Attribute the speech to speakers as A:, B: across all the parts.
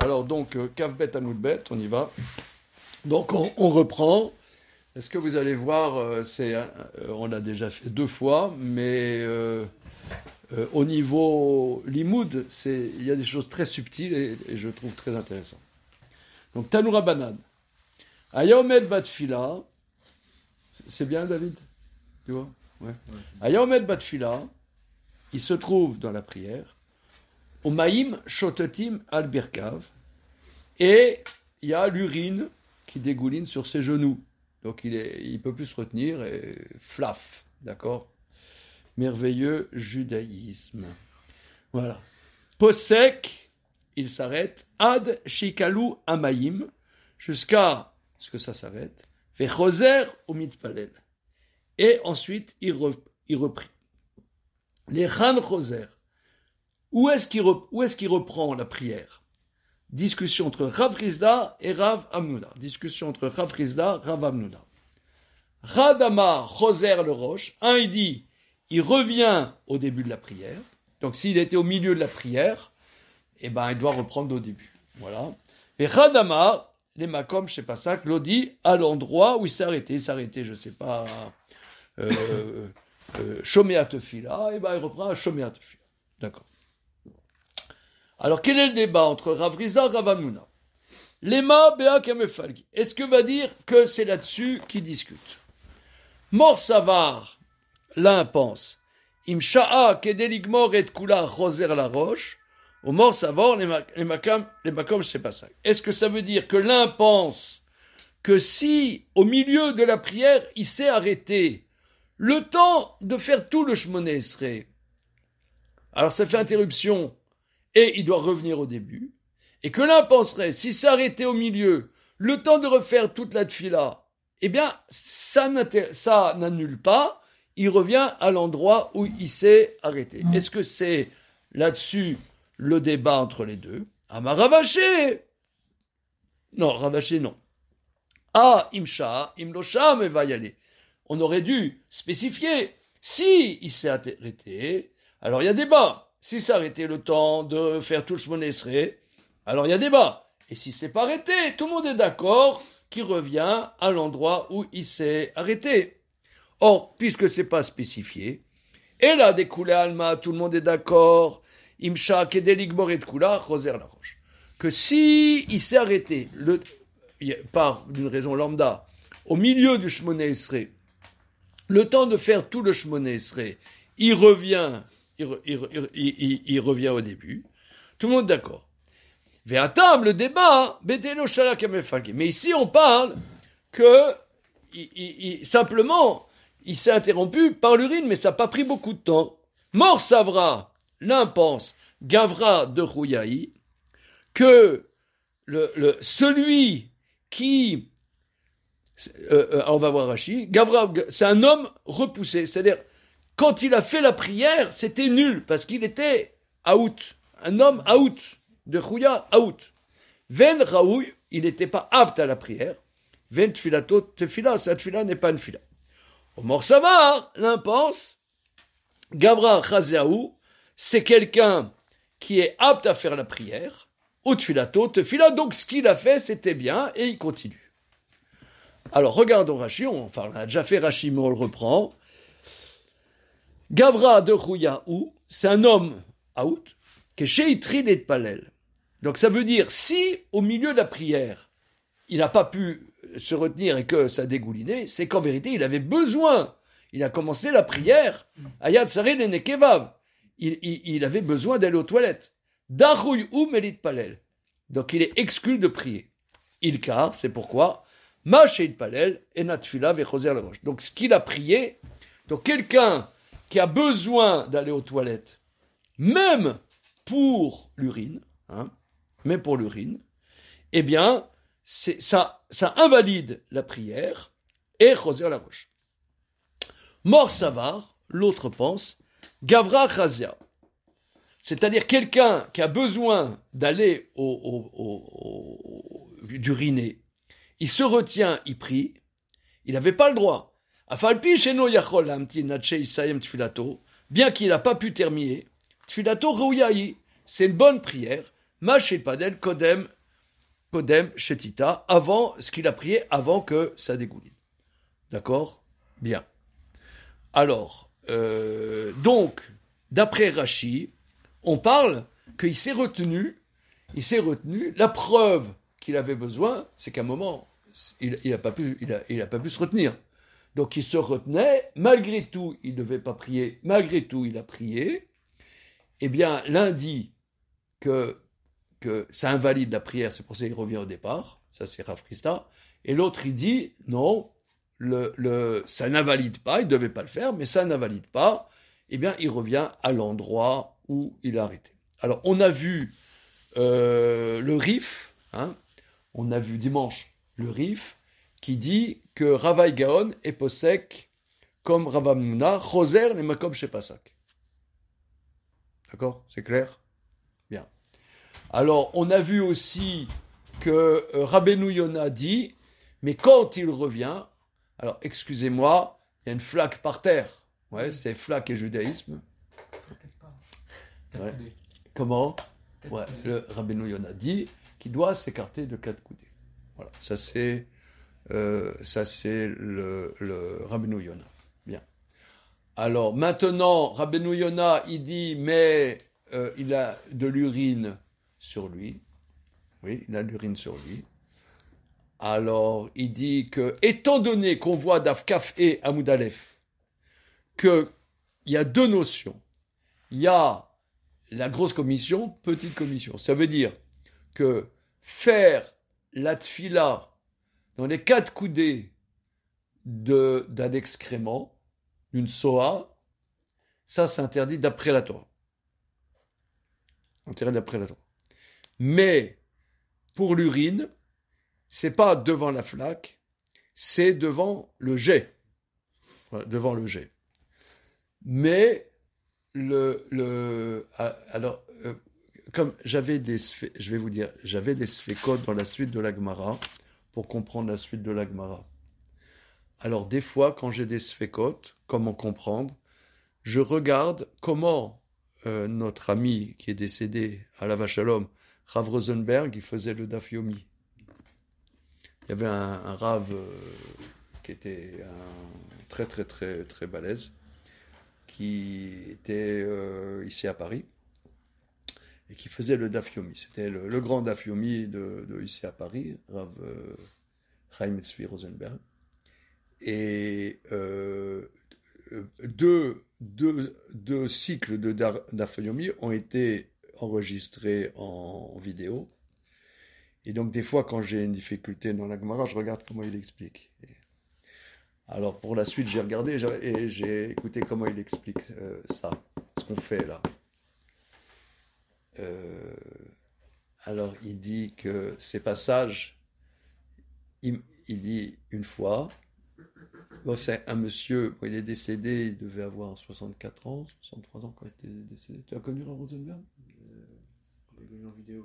A: Alors donc, Kavbet Amoudbet, on y va. Donc on reprend. Est-ce que vous allez voir, on l'a déjà fait 2 fois, mais au niveau limoud, il y a des choses très subtiles et je trouve très intéressant. Donc Tanoura Banan. Ayaomed Batfila. C'est bien, David? Tu vois? Ouais. Ayaomed Batfila, il se trouve dans la prière. Au Maïm Shotetim al Birkav. Et il y a l'urine qui dégouline sur ses genoux. Donc il peut plus se retenir et flaf, d'accord? Merveilleux judaïsme. Voilà. Posek, il s'arrête. Ad Shikalu Amaïm, jusqu'à ce que ça s'arrête. Fait Choser au Mitpalel. Et ensuite, il reprit. Les Chan Choser. Où est-ce qu'il reprend la prière? Discussion entre Rav Rizda et Rav Amnuna. Discussion entre Rav Rizda et Rav Amnuna. Radama Choser le Roche. Un, il dit, il revient au début de la prière. Donc, s'il était au milieu de la prière, eh ben, il doit reprendre au début. Voilà. Et Radama, les Makom, je sais pas ça, Claudie, à l'endroit où il s'est arrêté. Il s'est arrêté, je sais pas, Shoméa Tefila, et ben, il reprend à Shoméa Tefila. D'accord. Alors, quel est le débat entre Rav Rizda et Rav Amnuna? Lema Bea Kamefalgi. Est-ce que va dire que c'est là-dessus qu'ils discutent? Mor Savar, l'un pense, Imsha'a Kedeligmor et Kula Choser la Roche, au Mor Savar, les Makom, c'est pas ça. Est-ce que ça veut dire que l'un pense que si, au milieu de la prière, il s'est arrêté, le temps de faire tout le Shmoneh Esrei, alors ça fait interruption, et il doit revenir au début, et que l'un penserait, s'il s'est arrêté au milieu, le temps de refaire toute la tfila, eh bien, ça n'annule pas, il revient à l'endroit où il s'est arrêté. Est-ce que c'est là-dessus le débat entre les deux? Amar Ravaché. Non, Ravaché, non. Ah, Imsha, Imlosha, mais va y aller. On aurait dû spécifier. Si il s'est arrêté, alors il y a débat. Si ça arrêté le temps de faire tout le Shmoneh Esrei, alors il y a débat. Et si c'est pas arrêté, tout le monde est d'accord qu'il revient à l'endroit où il s'est arrêté. Or, puisque c'est pas spécifié, et là, des coulées alma, tout le monde est d'accord, imsha kedelig moret kula, choser la roche. Que si il s'est arrêté, par d'une raison lambda, au milieu du Shmoneh Esrei, le temps de faire tout le Shmoneh Esrei, il revient au début. Tout le monde est d'accord. Ve'atam, le débat, betelo shalak amefalgi. Mais ici, on parle que, simplement, il s'est interrompu par l'urine, mais ça n'a pas pris beaucoup de temps. Mor Savra, l'un pense, Gavra de Rouyaï, que celui qui, on va voir Rashi, Gavra, c'est un homme repoussé, c'est-à-dire, quand il a fait la prière, c'était nul, parce qu'il était out. Un homme out. De Chouya, out. Ven Raoui, il n'était pas apte à la prière. Ven Tfilato, Tefila, sa Tfila n'est pas une fila. Au Mor Savar, l'un pense, Gavra Chazaou, c'est quelqu'un qui est apte à faire la prière. Ou Tfilato, Tefila, donc ce qu'il a fait, c'était bien, et il continue. Alors, regardons Rashi, on a déjà fait Rashi, mais on le reprend. Gavra de Chouyaou, c'est un homme out, qui est Sheitri et Palel. Donc ça veut dire, si au milieu de la prière, il n'a pas pu se retenir et que ça dégoulinait, c'est qu'en vérité, il avait besoin. Il a commencé la prière, Ayad Saré le Nekevav. Il avait besoin d'aller aux toilettes. Darouy ou Melit Palel. Donc il est exclu de prier. Ilkar, c'est pourquoi, Ma Sheit Palel, Enatfila Vechoser la Roche. Donc ce qu'il a prié, donc quelqu'un qui a besoin d'aller aux toilettes, même pour l'urine, eh bien, ça invalide la prière et Choser la roche. Mor Savar, l'autre pense, Gavra Chazia, c'est-à-dire quelqu'un qui a besoin d'aller d'uriner, il se retient, il prie, il n'avait pas le droit. Afalpi sheno yachol lamtin natche isayem tfilato, bien qu'il n'a pas pu terminer, tfilato rouyaï, c'est une bonne prière, Padel Kodem Shetita, avant ce qu'il a prié, avant que ça dégouline. D'accord? Bien. Alors, donc, d'après Rashi, on parle qu'il s'est retenu. La preuve qu'il avait besoin, c'est qu'à un moment, il n'a pas pu se retenir. Donc il se retenait, malgré tout, il ne devait pas prier, malgré tout, il a prié. Eh bien, l'un dit que ça invalide la prière, c'est pour ça qu'il revient au départ, ça c'est Rav Krista, et l'autre il dit, non, ça n'invalide pas, il ne devait pas le faire, mais ça n'invalide pas, eh bien il revient à l'endroit où il a arrêté. Alors on a vu le Rif, on a vu dimanche le Rif, qui dit que Ravaï Gaon est posek comme Ravamnuna, Choser les makom chez Pasak. D'accord? C'est clair? Bien. Alors, on a vu aussi que Rabbeinu Yona dit, mais quand il revient, alors excusez-moi, il y a une flaque par terre. Ouais, c'est flaque et judaïsme. Ouais. Comment? Ouais, le Rabbeinu Yona dit qu'il doit s'écarter de 4 coudées. Voilà, ça c'est le Rabbeinu Yona. Bien. Alors maintenant, Rabbeinu Yona, il dit, mais il a de l'urine sur lui. Oui, il a de l'urine sur lui. Alors, il dit que, étant donné qu'on voit d'Afkaf et Amoud Aleph, qu'il y a 2 notions. Il y a la grosse commission, petite commission. Ça veut dire que faire la tfila dans les 4 coudées d'un excrément, d'une soa, ça c'est interdit d'après la Torah. Interdit d'après la Torah. Mais pour l'urine, c'est pas devant la flaque, c'est devant le jet. Voilà, devant le jet. Mais comme j'avais des sfécotes dans la suite de la Gemara, pour comprendre la suite de la Gemara. Alors des fois, quand j'ai des sfécotes, comment comprendre, je regarde comment notre ami qui est décédé à la Vachalom, Rav Rosenberg, il faisait le Daf Yomi. Il y avait un Rav qui était très très très très balèze, qui était ici à Paris, et qui faisait le Daf Yomi. C'était le grand Daf Yomi de ici à Paris, Rav Chaim Tzvi Rosenberg. Et deux cycles de Daf Yomi ont été enregistrés en vidéo. Et donc, des fois, quand j'ai une difficulté dans la Gemara, je regarde comment il explique. Alors, pour la suite, j'ai regardé et j'ai écouté comment il explique ça, ce qu'on fait là. Alors, il dit que ces passages, il dit une fois, bon, c'est un monsieur, il est décédé, il devait avoir 64 ans, 63 ans quand il était décédé. Tu as connu Rav Rosenberg?
B: On l'a connu en vidéo.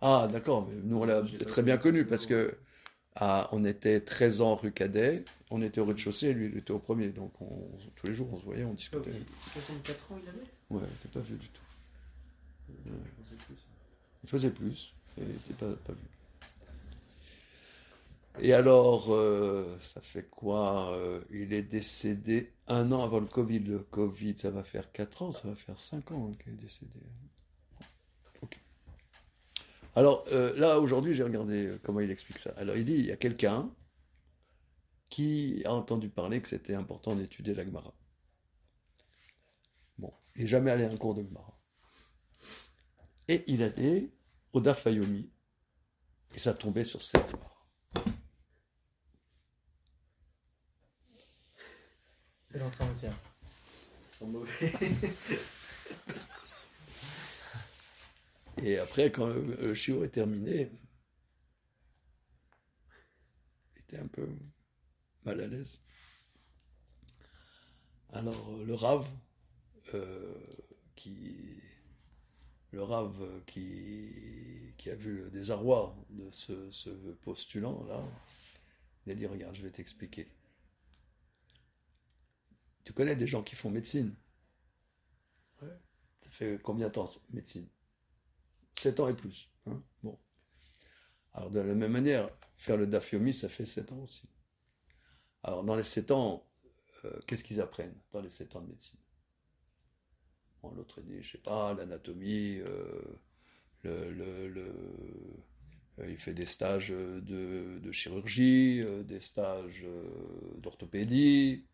A: Ah, d'accord, mais nous on l'a très bien connu parce que on était 13 ans rue Cadet, on était au rez-de-chaussée, lui il était au premier, donc tous les jours on se voyait, on discutait.
B: 64 ans il avait?
A: Ouais, il n'était pas vieux du tout. Il faisait plus, et il n'était pas vieux. Et alors, ça fait quoi? Il est décédé 1 an avant le Covid. Le Covid, ça va faire 4 ans, ça va faire 5 ans qu'il est décédé. Ok. Alors, là, aujourd'hui, j'ai regardé comment il explique ça. Alors, il dit, il y a quelqu'un qui a entendu parler que c'était important d'étudier la Gemara. Bon, il n'est jamais allé à un cours de Gemara. Et il allait au Daf Yomi, et ça tombait sur cette Gemara.
B: Quel entretien. Sans mauvais.
A: Et après, quand le shiur est terminé, il était un peu mal à l'aise. Alors, le Rav qui a vu le désarroi de ce postulant-là, il a dit, regarde, je vais t'expliquer. Tu connais des gens qui font médecine? Ouais. Ça fait combien de temps, médecine? 7 ans et plus. Hein, bon. Alors, de la même manière, faire le daf yomi, ça fait 7 ans aussi. Alors, dans les 7 ans, qu'est-ce qu'ils apprennent dans les 7 ans de médecine? Bon, l'autre dit, je sais pas, l'anatomie, il fait des stages de chirurgie, des stages d'orthopédie.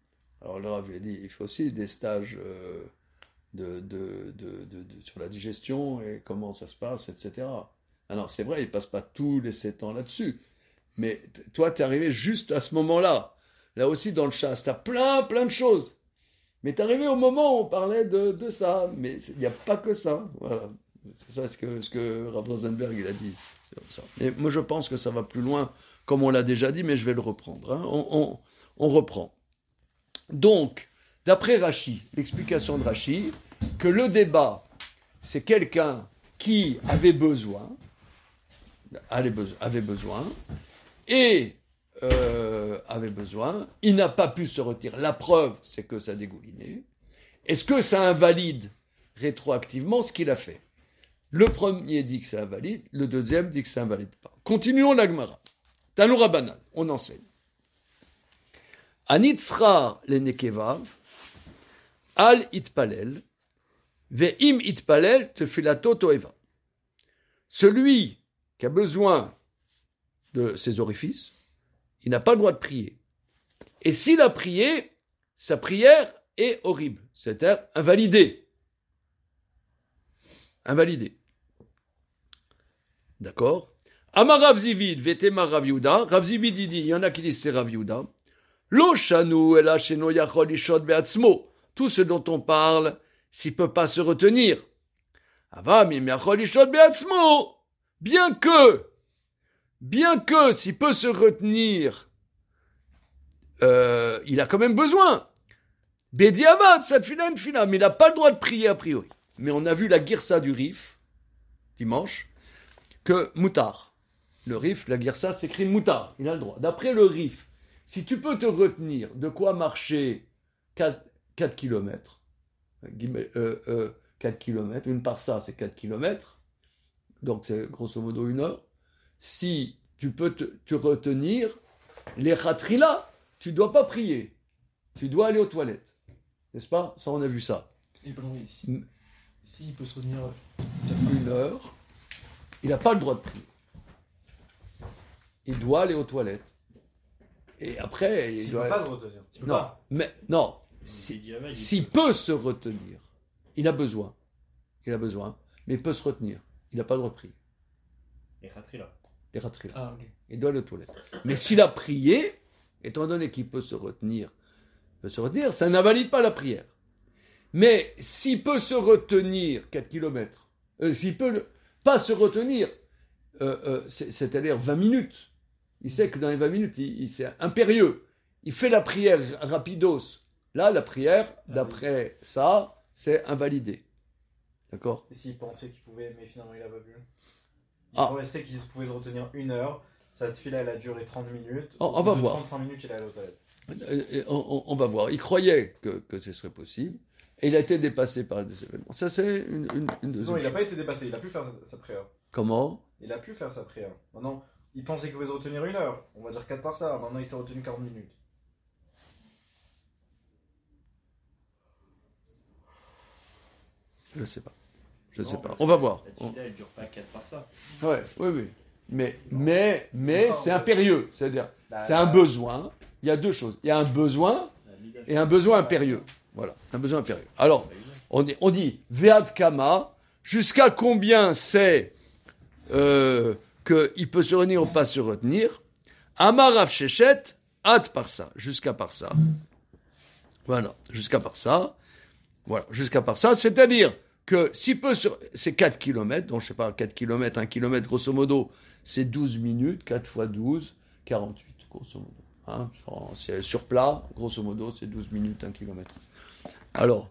A: Alors là, il a dit, il fait aussi des stages sur la digestion et comment ça se passe, etc. Alors c'est vrai, il passe pas tous les 7 ans là-dessus. Mais toi, tu es arrivé juste à ce moment-là. Là aussi, dans le chasse, tu as plein de choses. Mais tu es arrivé au moment où on parlait de ça. Mais il n'y a pas que ça. Voilà. C'est ça ce que Rav Rosenberg il a dit. C'est comme ça. Mais moi, je pense que ça va plus loin, comme on l'a déjà dit, mais je vais le reprendre. Hein. On reprend. Donc, d'après Rashi, l'explication de Rashi, que le débat, c'est quelqu'un qui avait besoin, il n'a pas pu se retirer. La preuve, c'est que ça dégoulinait. Est-ce que ça invalide rétroactivement ce qu'il a fait? Le premier dit que ça invalide, le deuxième dit que ça invalide pas. Continuons la Gemara. Tanoura Banan, on enseigne. Anitzrar le nekevav, al itpalel, ve'im itpalel tefilato toeva. Celui qui a besoin de ses orifices, il n'a pas le droit de prier. Et s'il a prié, sa prière est horrible, c'est-à-dire invalidée. Invalidée. D'accord? Amar Rav Zivid, vetema Rav Yehuda. Rav Zivid, il dit, il y en a qui disent c'est Rav Yehuda. Lo shanu ela sheno yachol ishod be'atzmo. Tout ce dont on parle, s'il peut pas se retenir. Avam im yachol ishod be'atzmo. Bien que, s'il peut se retenir, il a quand même besoin. Bediavad, ça fila une fila, mais il n'a pas le droit de prier a priori. Mais on a vu la girsa du Rif, dimanche, que Moutar. Le Rif, la girsa s'écrit Moutar, il a le droit. D'après le Rif, si tu peux te retenir de quoi marcher 4 km, 4 km, une parsa c'est 4 km, donc c'est grosso modo 1 heure. Si tu peux te retenir, les khatrila, tu ne dois pas prier. Tu dois aller aux toilettes. N'est-ce pas? Ça, on a vu ça.
B: Et pardon, s'il peut se retenir
A: 1 heure, il n'a pas le droit de prier. Il doit aller aux toilettes. Et après, il doit...
B: peut pas se retenir.
A: Non, s'il peut se retenir, il a besoin. Mais il peut se retenir. Il n'a pas le droit de prier.
C: Les khatrila.
B: Ah, okay.
A: Il doit aller aux toilettes. Mais s'il a prié, étant donné qu'il peut se retenir, ça n'invalide pas la prière. Mais s'il peut se retenir 4 km, s'il peut pas se retenir, c'est-à-dire 20 minutes, il sait que dans les 20 minutes, c'est impérieux. Il fait la prière rapidos. Là, la prière, d'après ça, c'est invalidé. D'accord?
B: Et s'il pensait qu'il pouvait, mais finalement il n'a pas pu. Il
A: Ah.
B: pensait qu'il pouvait se retenir 1 heure. Cette file elle a duré 30 minutes.
A: On va
B: Au bout de
A: voir.
B: 35 minutes, il est allé aux toilettes.
A: On va voir. Il croyait que ce serait possible. Et il a été dépassé par des événements. Ça, c'est une deuxième
B: Non, il n'a
A: chose.
B: pas été dépassé. Il a pu faire sa prière.
A: Comment?
B: Il a pu faire sa prière. Maintenant, il pensait qu'il pouvait se retenir 1 heure. On va dire 4 par ça. Maintenant, il s'est retenu 40 minutes.
A: Je sais pas.
C: Non,
A: On va voir.
C: La tefila, elle dure pas 4 par ça.
A: Ouais, oui. Mais c'est impérieux. C'est-à-dire, c'est un
B: Bah,
A: besoin. Il y a deux choses. Il y a un besoin et un besoin impérieux. Voilà, un besoin impérieux. Alors, on dit Ve'ad Kama, jusqu'à combien c'est qu'il peut se retenir ou pas se retenir. Amar Rav Shechet, Ad par ça, jusqu'à par ça. Voilà, jusqu'à par ça. Voilà, jusqu'à par ça, c'est-à-dire que s'il peut c'est 4 km, donc je sais pas, 4 km, 1 km, grosso modo, c'est 12 minutes, 4 fois 12, 48, grosso modo. Hein, c'est sur plat, grosso modo, c'est 12 minutes, 1 km. Alors,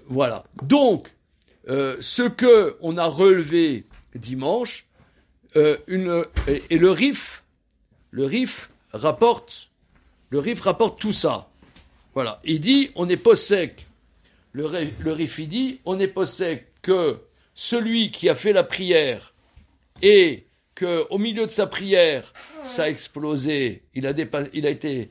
A: voilà. Donc, ce que on a relevé dimanche, et le RIF rapporte tout ça. Voilà. Il dit, on est possèque. Le RIF, il dit, on est possèque que celui qui a fait la prière et que au milieu de sa prière, ça a explosé, il a été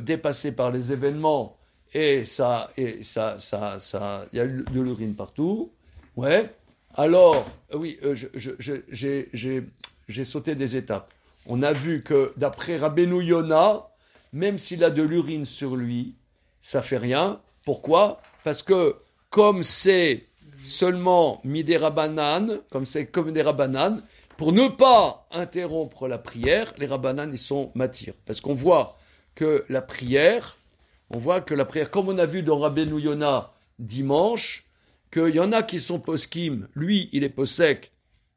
A: dépassé par les événements et il y a eu de l'urine partout. Ouais. Alors, oui, j'ai sauté des étapes. On a vu que d'après Rabbeinu Yona, même s'il a de l'urine sur lui, ça fait rien. Pourquoi ? Parce que comme c'est seulement midé Rabbanan, comme c'est comme des Rabbanan, pour ne pas interrompre la prière, les Rabbanan ils sont matirs. Parce qu'on voit que la prière, comme on a vu dans Rabbeinu Yona dimanche, qu'il y en a qui sont poskim, lui il est posek,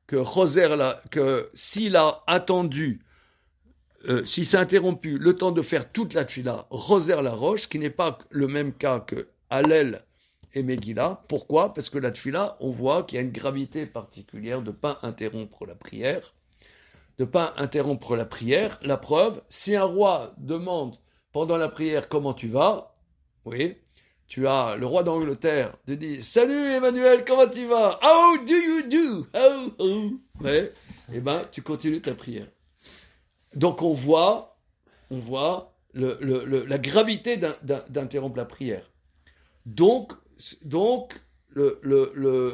A: que s'il a attendu, s'il s'est interrompu le temps de faire toute la tfila, Roser la roche, qui n'est pas le même cas que Hallel et Megillah. Pourquoi ? Parce que la tfila, on voit qu'il y a une gravité particulière de ne pas interrompre la prière. La preuve, si un roi demande pendant la prière comment tu vas, oui, tu as le roi d'Angleterre qui dit « Salut Emmanuel, comment tu vas? How do you do? How? » Ouais, et ben tu continues ta prière. Donc on voit la gravité d'interrompre la prière. Donc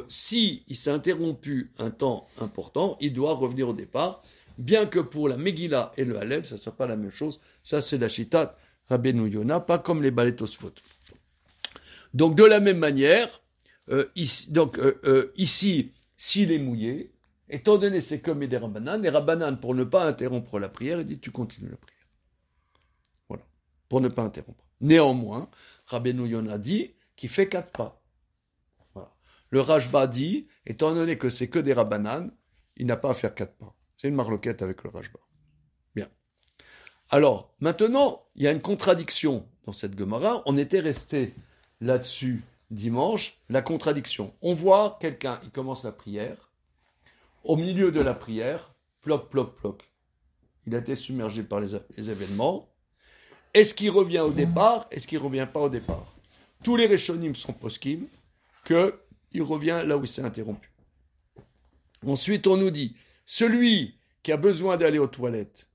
A: si il s'est interrompu un temps important, il doit revenir au départ, bien que pour la Megillah et le Hallel, ça ne soit pas la même chose. Ça, c'est la Shitat Rabbeinu Yona, pas comme les Balei Tosfot. Donc de la même manière, ici, s'il est mouillé, étant donné c'est comme des Rabbanan, les Rabbanan, pour ne pas interrompre la prière, il dit tu continues la prière. Voilà, pour ne pas interrompre. Néanmoins, Rabbeinu Yona dit qu'il fait 4 pas. Voilà. Le Rashba dit, étant donné que c'est que des Rabbanan, il n'a pas à faire 4 pas. C'est une marloquette avec le Rashba. Bien. Alors, maintenant, il y a une contradiction dans cette Gemara. On était resté là-dessus dimanche, la contradiction. On voit quelqu'un, il commence la prière. Au milieu de la prière, ploc, ploc, ploc. Il a été submergé par les événements. Est-ce qu'il revient au départ? Est-ce qu'il ne revient pas au départ? Tous les Rishonim sont poskim qu'il revient là où il s'est interrompu. Ensuite, on nous dit, celui qui a besoin d'aller aux toilettes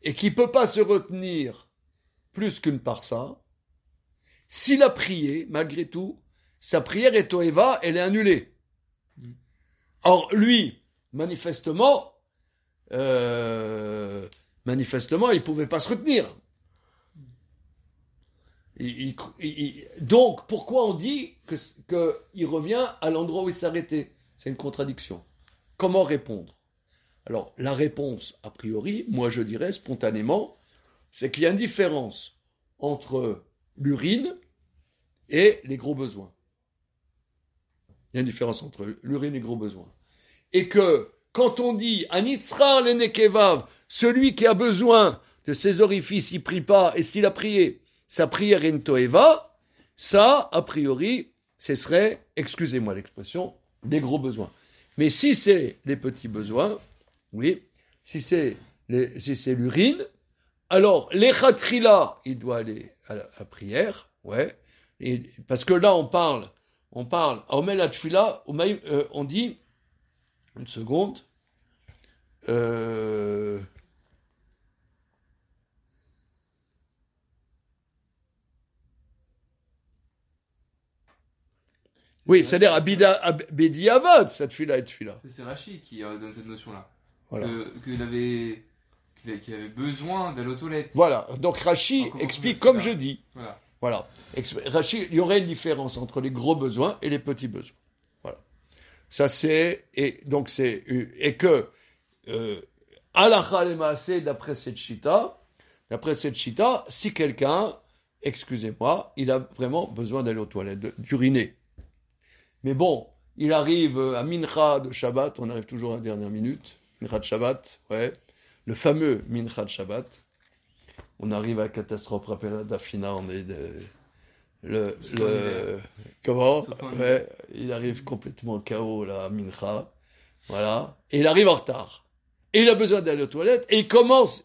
A: et qui ne peut pas se retenir plus qu'une parsa, s'il a prié, malgré tout, sa prière est toeva, elle est annulée. Or, lui, manifestement, il ne pouvait pas se retenir. Donc, pourquoi on dit qu'il revient à l'endroit où il s'est arrêté? C'est une contradiction. Comment répondre? Alors, la réponse, a priori, moi je dirais spontanément, c'est qu'il y a une différence entre l'urine et les gros besoins. Il y a une différence entre l'urine et les gros besoins. Et que, quand on dit « Anitzra lenekevav », celui qui a besoin de ses orifices, il ne prie pas, est-ce qu'il a prié? Sa prière est une toeva, ça, a priori, ce serait, excusez-moi l'expression, des gros besoins. Mais si c'est les petits besoins, oui, si c'est l'urine, alors l'echatrila, il doit aller à la prière, ouais, parce que là on parle, Omel Atfila, on dit, une seconde, oui, c'est-à-dire Abedi Avad, cette fila et tfila.
D: C'est Rachi qui donne cette notion-là.
A: Voilà.
D: Qu'il avait besoin d'aller aux toilettes.
A: Voilà, donc Rachi explique comme je dis. Voilà. Rachi, il y aurait une différence entre les gros besoins et les petits besoins. Voilà. Ça c'est, et que, Halacha l'emaaseh, d'après cette shita, si quelqu'un, excusez-moi, il a vraiment besoin d'aller aux toilettes, d'uriner. Mais bon, il arrive à Mincha de Shabbat, on arrive toujours à la dernière minute, Mincha de Shabbat, ouais, le fameux Mincha de Shabbat. On arrive à la catastrophe, rappelez-la d'Afina, on est comment? Ouais, il arrive complètement KO là, Mincha, voilà, et il arrive en retard. Et il a besoin d'aller aux toilettes, et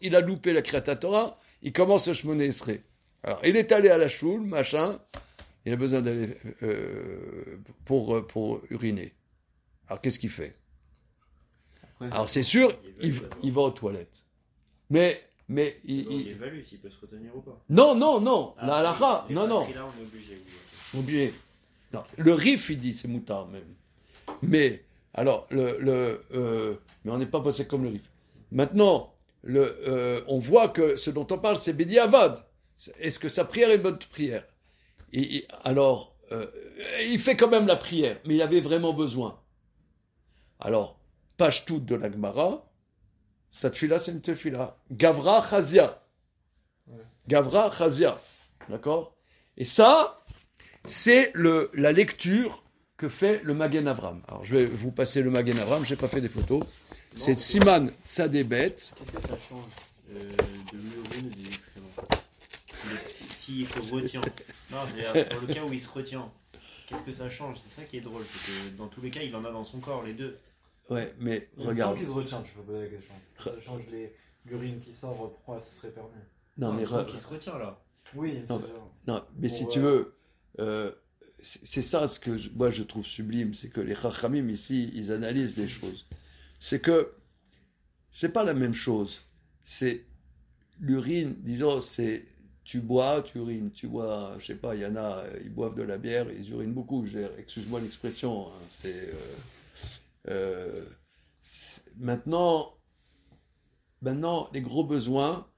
A: il a loupé la Kriyat Torah, il commence à Shmoneh Esrei. Alors, il est allé à la choule, machin, il a besoin d'aller pour uriner. Alors qu'est-ce qu'il fait?
D: Après,
A: Alors c'est sûr,
C: Il
A: il va aux toilettes. Mais
C: Il évalue s'il peut se retenir ou pas.
A: non,
C: Ah,
A: la halakha,
C: les
A: non.
C: khatri, là, on est obligé. Oui.
A: Oublié. Non, le rif, il dit, c'est moutard même. Mais, alors, mais on n'est pas passé comme le rif. Maintenant, on voit que ce dont on parle, c'est Bedi Avad. Est-ce que sa prière est une bonne prière? Alors, il fait quand même la prière, mais il avait vraiment besoin. Alors, page toute de la Gemara, cette fila, c'est une tefila. Gavra Chazia. Gavra Chazia. D'accord? Et ça, c'est la lecture que fait le Magen Avram. Alors, je vais vous passer le Magen Avram, je n'ai pas fait des photos. C'est Siman Tzadebet.
C: Qu'est-ce que ça change de l'urine et des excréments? S'il se retient. Non, je veux dire, pour le cas où il se retient, qu'est-ce que ça change? C'est ça qui est drôle, c'est que dans tous les cas, il en a dans son corps, les deux.
A: Ouais, mais
B: Il me
A: regarde.
B: semble qu'il se retient, je peux poser la question. Ça change l'urine qui sort, pourquoi ce serait permis?
A: Non, mais
C: Qui se retient là.
B: Oui,
A: Non,
B: c'est sûr.
A: non, mais si
B: Pour,
A: tu veux, c'est ça ce que moi je trouve sublime, c'est que les Chachamim ici, ils analysent des choses. C'est que c'est pas la même chose. C'est l'urine, disons, c'est tu bois, tu urines, tu bois, je sais pas, il y en a, ils boivent de la bière, ils urinent beaucoup. Excuse-moi l'expression. Hein, maintenant, les gros besoins,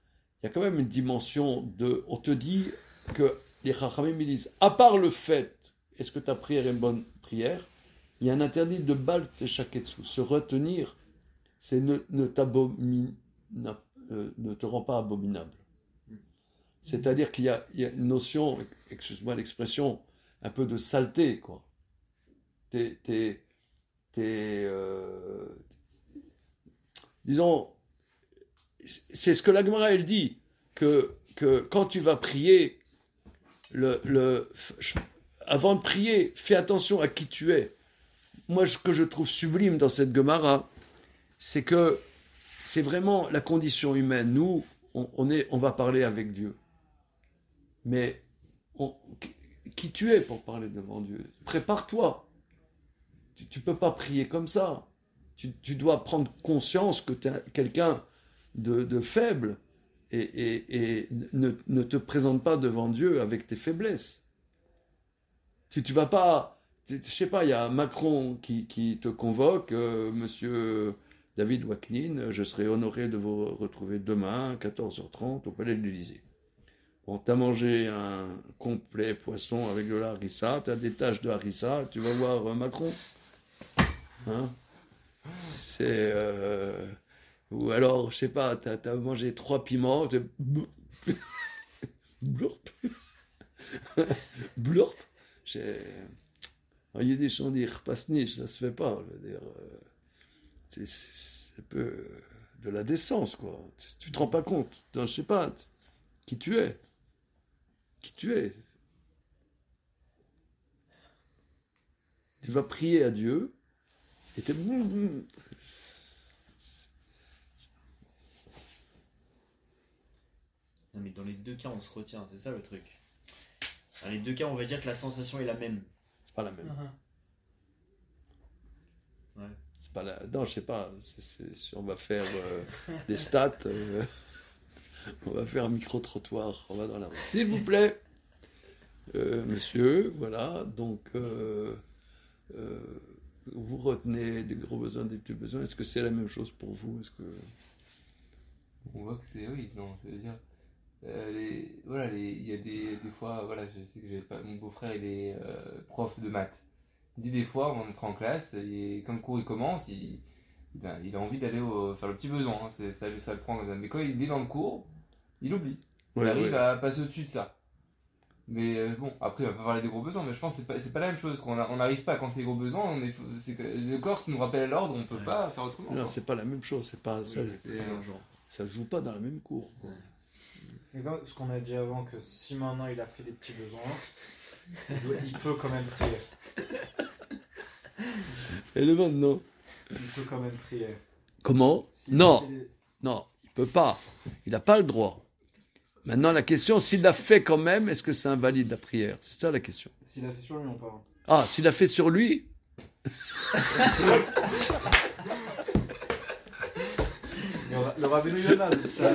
A: il y a quand même une dimension de. On te dit que les Chachamim ils disent, à part le fait, est-ce que ta prière est une bonne prière, il y a un interdit de bal shaketsu. Se retenir, c'est ne te rend pas abominable. C'est-à-dire qu'il y a une notion, excuse-moi l'expression, un peu de saleté, quoi. Disons, c'est ce que la Gemara elle dit, que quand tu vas prier, avant de prier, fais attention à qui tu es. Moi, ce que je trouve sublime dans cette Gemara, c'est que c'est vraiment la condition humaine. Nous, on va parler avec Dieu. Mais qui tu es pour parler devant Dieu? Prépare-toi. Tu peux pas prier comme ça. Tu dois prendre conscience que tu es quelqu'un de faible et ne te présente pas devant Dieu avec tes faiblesses. Tu vas pas... Je sais pas, il y a Macron qui te convoque, monsieur David Waknin, je serai honoré de vous retrouver demain à 14h30 au Palais de l'Élysée. Bon, t'as mangé un complet poisson avec de la harissa, t'as des taches de harissa, tu vas voir Macron. Hein? C'est... Ou alors, je sais pas, t'as mangé 3 piments, blurp. Blurp. En yiddish, on dit pasniche, ça se fait pas. Je veux dire, c'est un peu de la décence, quoi. Tu te rends pas compte, je sais pas, qui tu es. Qui tu es. Tu vas prier à Dieu et t'es...
C: Non, mais dans les deux cas, on se retient, c'est ça le truc. Dans les deux cas, on va dire que la sensation est la même.
A: C'est pas la même.
C: Ouais.
A: C'est pas la... Non, je sais pas. Si on va faire des stats, on va faire un micro-trottoir. On va dans la rue. S'il vous plaît, monsieur, voilà. Donc, vous retenez des gros besoins, des petits besoins. Est-ce que c'est la même chose pour vous? Est-ce que...
D: On voit que c'est, oui, non, ça veut dire, il y a des fois, voilà, je sais que mon beau-frère, il est prof de maths. Il dit des fois, on entre en classe, et comme le cours il commence, il a envie d'aller faire le petit besoin, hein, ça le prend comme ça. Mais quand il est dans le cours, il oublie. Il arrive à passer au-dessus de ça. Mais bon, après, on va pas parler des gros besoins, mais je pense que c'est pas la même chose. On n'arrive pas quand c'est des gros besoins, c'est que le corps qui nous rappelle à l'ordre, on peut pas faire autrement.
A: Non, c'est pas la même chose. C'est pas ça.
C: Genre.
A: Ça joue pas dans la même cour. Quoi.
B: Et comme ce qu'on a dit avant, que si maintenant il a fait des petits besoins, il peut quand même prier.
A: Et le maintenant?
B: Il peut quand même prier.
A: Comment?
B: S'il
A: Non.
B: fait des-
A: Non, il peut pas. Il n'a pas le droit. Maintenant, la question, s'il l'a fait quand même, est-ce que ça invalide la prière? C'est ça la question.
B: S'il a fait sur lui, on parle.
A: Ah, s'il l'a fait sur lui?
B: Le Rabbeinu Yonah, ça.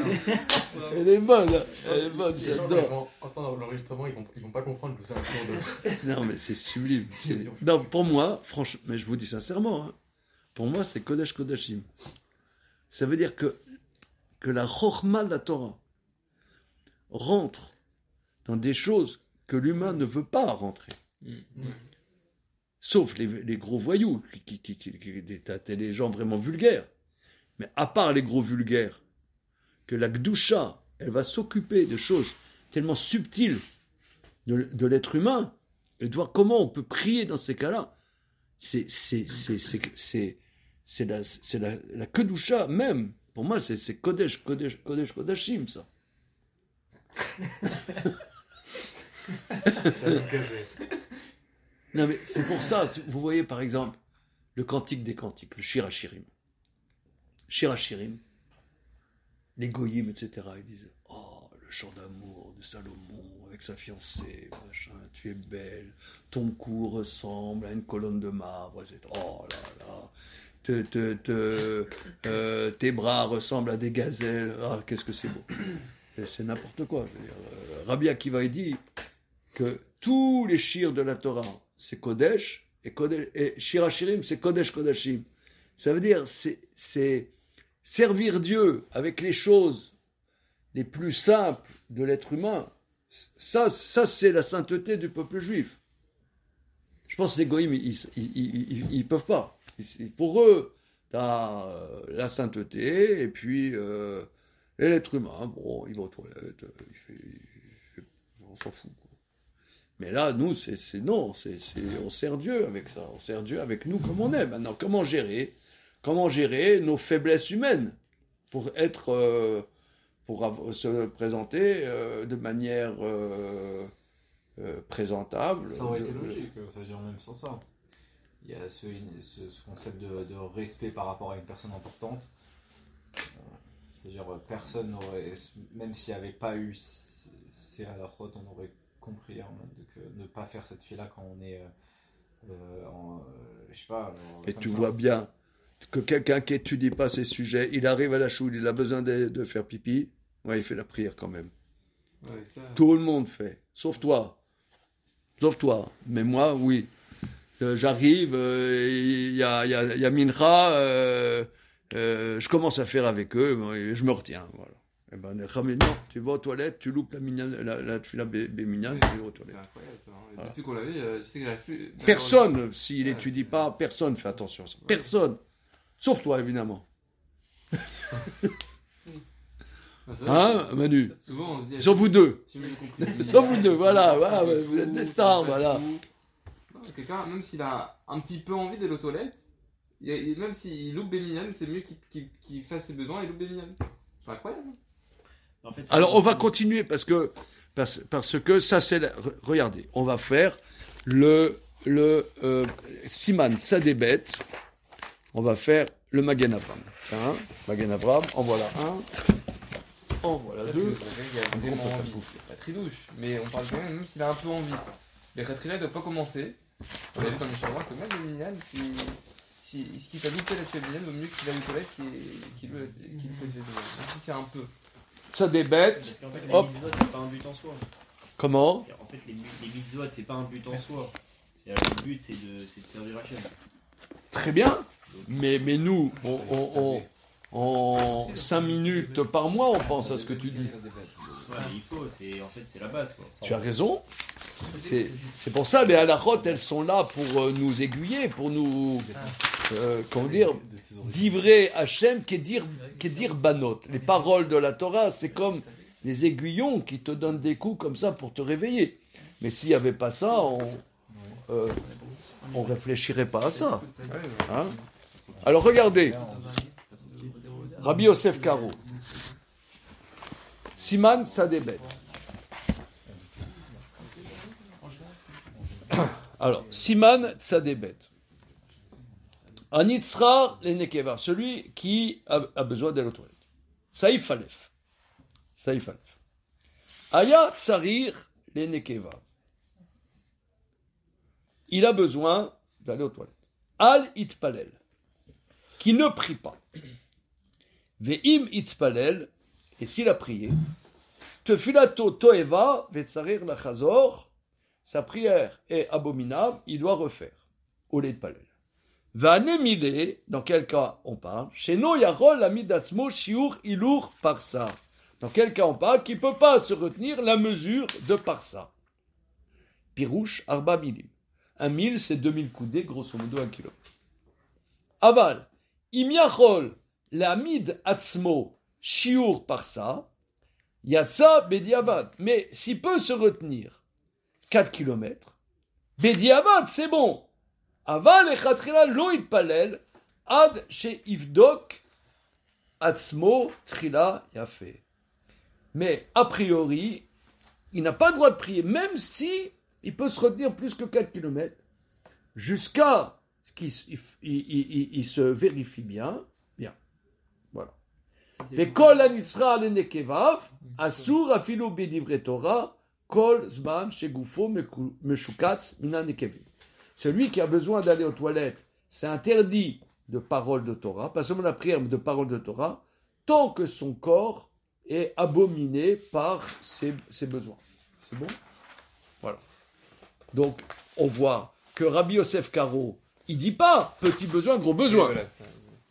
A: Elle est bonne, hein. Elle est bonne,
E: Les gens, quand
A: j'adore.
E: ils vont entendre l'enregistrement, ils vont pas comprendre que c'est un cours de.
A: Non, mais c'est sublime. Non, pour moi, franchement, mais je vous dis sincèrement, hein, pour moi, c'est Kodesh Kodashim. Ça veut dire que la Chochma de la Torah rentre dans des choses que l'humain ne veut pas rentrer. Sauf les gros voyous, t'as les gens vraiment vulgaires. Mais à part les gros vulgaires, que la Gdusha, elle va s'occuper de choses tellement subtiles de l'être humain, et de voir comment on peut prier dans ces cas-là. C'est la Kedusha même. Pour moi, c'est Kodesh Kodashim, ça. Non, mais c'est pour ça, vous voyez par exemple le Cantique des Cantiques, le Shir HaShirim. Shir HaShirim, les Goyim, etc., ils disent « Oh, le chant d'amour de Salomon avec sa fiancée, machin, tu es belle, ton cou ressemble à une colonne de marbre, etc. Oh là là, tes bras ressemblent à des gazelles, ah, qu'est-ce que c'est beau. » Et c'est n'importe quoi. Je veux dire, Rabbi Akiva, il dit que tous les shirs de la Torah, c'est Kodesh, et Shir HaShirim, c'est Kodesh Kodashim. Ça veut dire, c'est servir Dieu avec les choses les plus simples de l'être humain. Ça c'est la sainteté du peuple juif. Je pense que les goïms, ils peuvent pas. Pour eux, t'as la sainteté, et puis et l'être humain, bon, il va aux toilettes, on s'en fout, quoi. Mais là, nous, on sert Dieu avec ça. On sert Dieu avec nous comme on est. Maintenant, comment gérer nos faiblesses humaines pour se présenter de manière présentable.
B: Ça aurait été logique, c'est-à-dire même sans ça. Il y a ce concept de respect par rapport à une personne importante. C'est-à-dire personne n'aurait, même s'il n'y avait pas eu ces halakhot, on aurait compris que ne pas faire cette fille-là quand on est je sais pas.
A: Et tu vois bien que quelqu'un qui étudie pas ces sujets, il arrive à la choule, il a besoin de faire pipi, ouais, il fait la prière quand même.
D: Ouais, ça...
A: Tout le monde fait, sauf toi. Mais moi, oui. J'arrive, il y a Mincha, je commence à faire avec eux, je me retiens, voilà. Et ben, non, tu vas aux toilettes, tu loupes la tefila béminyan, tu vas aux toilettes.
D: C'est incroyable ça. Voilà. Depuis qu'on l'a vu, je sais que j'arrive plus.
A: Personne, s'il n'étudie pas, personne fait attention à ça. Personne. Sauf toi, évidemment. Hein, Manu?
D: Souvent, on se dit.
A: Sauf vous deux.
D: J'ai mieux compris.
A: Sauf vous deux, voilà, vous êtes des stars, voilà.
D: Quelqu'un, même s'il a un petit peu envie d'aller aux toilettes, même s'il loupe Bémignan, c'est mieux qu'il fasse ses besoins et loupe Bémignan. C'est incroyable.
C: En fait,
A: Alors, on va continuer parce que ça, c'est... Regardez, on va faire le Siman Sadebet. On va faire le Magen Avraham. Hein, Magen Avraham, en voilà un. En voilà
D: Ça,
A: deux.
D: il y a vraiment envie. Pas tridouche, mais on parle quand même s'il a un peu envie. Le Khatrila ne doit pas commencer. On a vu dans le Mishnah que même Bémignan, s'il t'a loupé la tuile Bémignan, vaut mieux qu'il aille aux toilettes qu'il le fasse même si c'est un peu.
A: Sadebet.
C: Parce qu'en fait, les
A: Hop.
C: mitzvot, c'est pas un but en soi.
A: Comment?
C: En fait, les mitzvot, c'est pas un but en soi. Le but, c'est de servir Hachem.
A: Très bien. Mais nous, en 5 minutes par mois, on pense à ce que tu dis.
C: Ouais, il faut, c'est la base, quoi.
A: Tu as raison. C'est pour ça les halakhot, elles sont là pour nous aiguiller, pour nous, comment dire, d'ivrer Hachem, qui est dire banot. Les paroles de la Torah, c'est comme des aiguillons qui te donnent des coups comme ça pour te réveiller. Mais s'il n'y avait pas ça, on réfléchirait pas à ça. Hein? Alors regardez, Rabbi Yosef Karo, Siman Sadebet. Alors, Siman Tzadebet. Anitzra lenekeva, celui qui a besoin d'aller aux toilettes. Saïf Aleph. Aya tsarir lenekeva. Il a besoin d'aller aux toilettes. Al itpalel, qui ne prie pas. Ve'im itpalel, et s'il a prié, tefilato toeva vetsarir lachazor, sa prière est abominable, il doit refaire. Au lieu de palel. Vanemile, dans quel cas on parle? Sheno yarol amidatzmo shiur ilur parsa. Dans quel cas on parle? Qui ne peut pas se retenir la mesure de parsa. Pirouche arba milim. 1000, c'est 2000 coudées, grosso modo 1 kilo. Aval, im yachol l'amid atzmo shiur parsa, yatsa bediavad. Mais s'il peut se retenir 4 km, bediavad, c'est bon. Aval echatchila lo itpalel ad sheivdok atzmo trila yafé. Mais a priori, il n'a pas le droit de prier, même si il peut se retenir plus que 4 km, jusqu'à ce qu'il se vérifie bien. Voilà. Vekol anisra alenekevav, asur afilu bedivre Torah, kol zman shegufo meshukatz mina nekevim. Celui qui a besoin d'aller aux toilettes, c'est interdit de parole de Torah, pas seulement la prière, mais de parole de Torah, tant que son corps est abominé par ses besoins. C'est bon? Voilà. Donc, on voit que Rabbi Yosef Karo, il dit pas petit besoin, gros besoin.
D: Voilà, ça.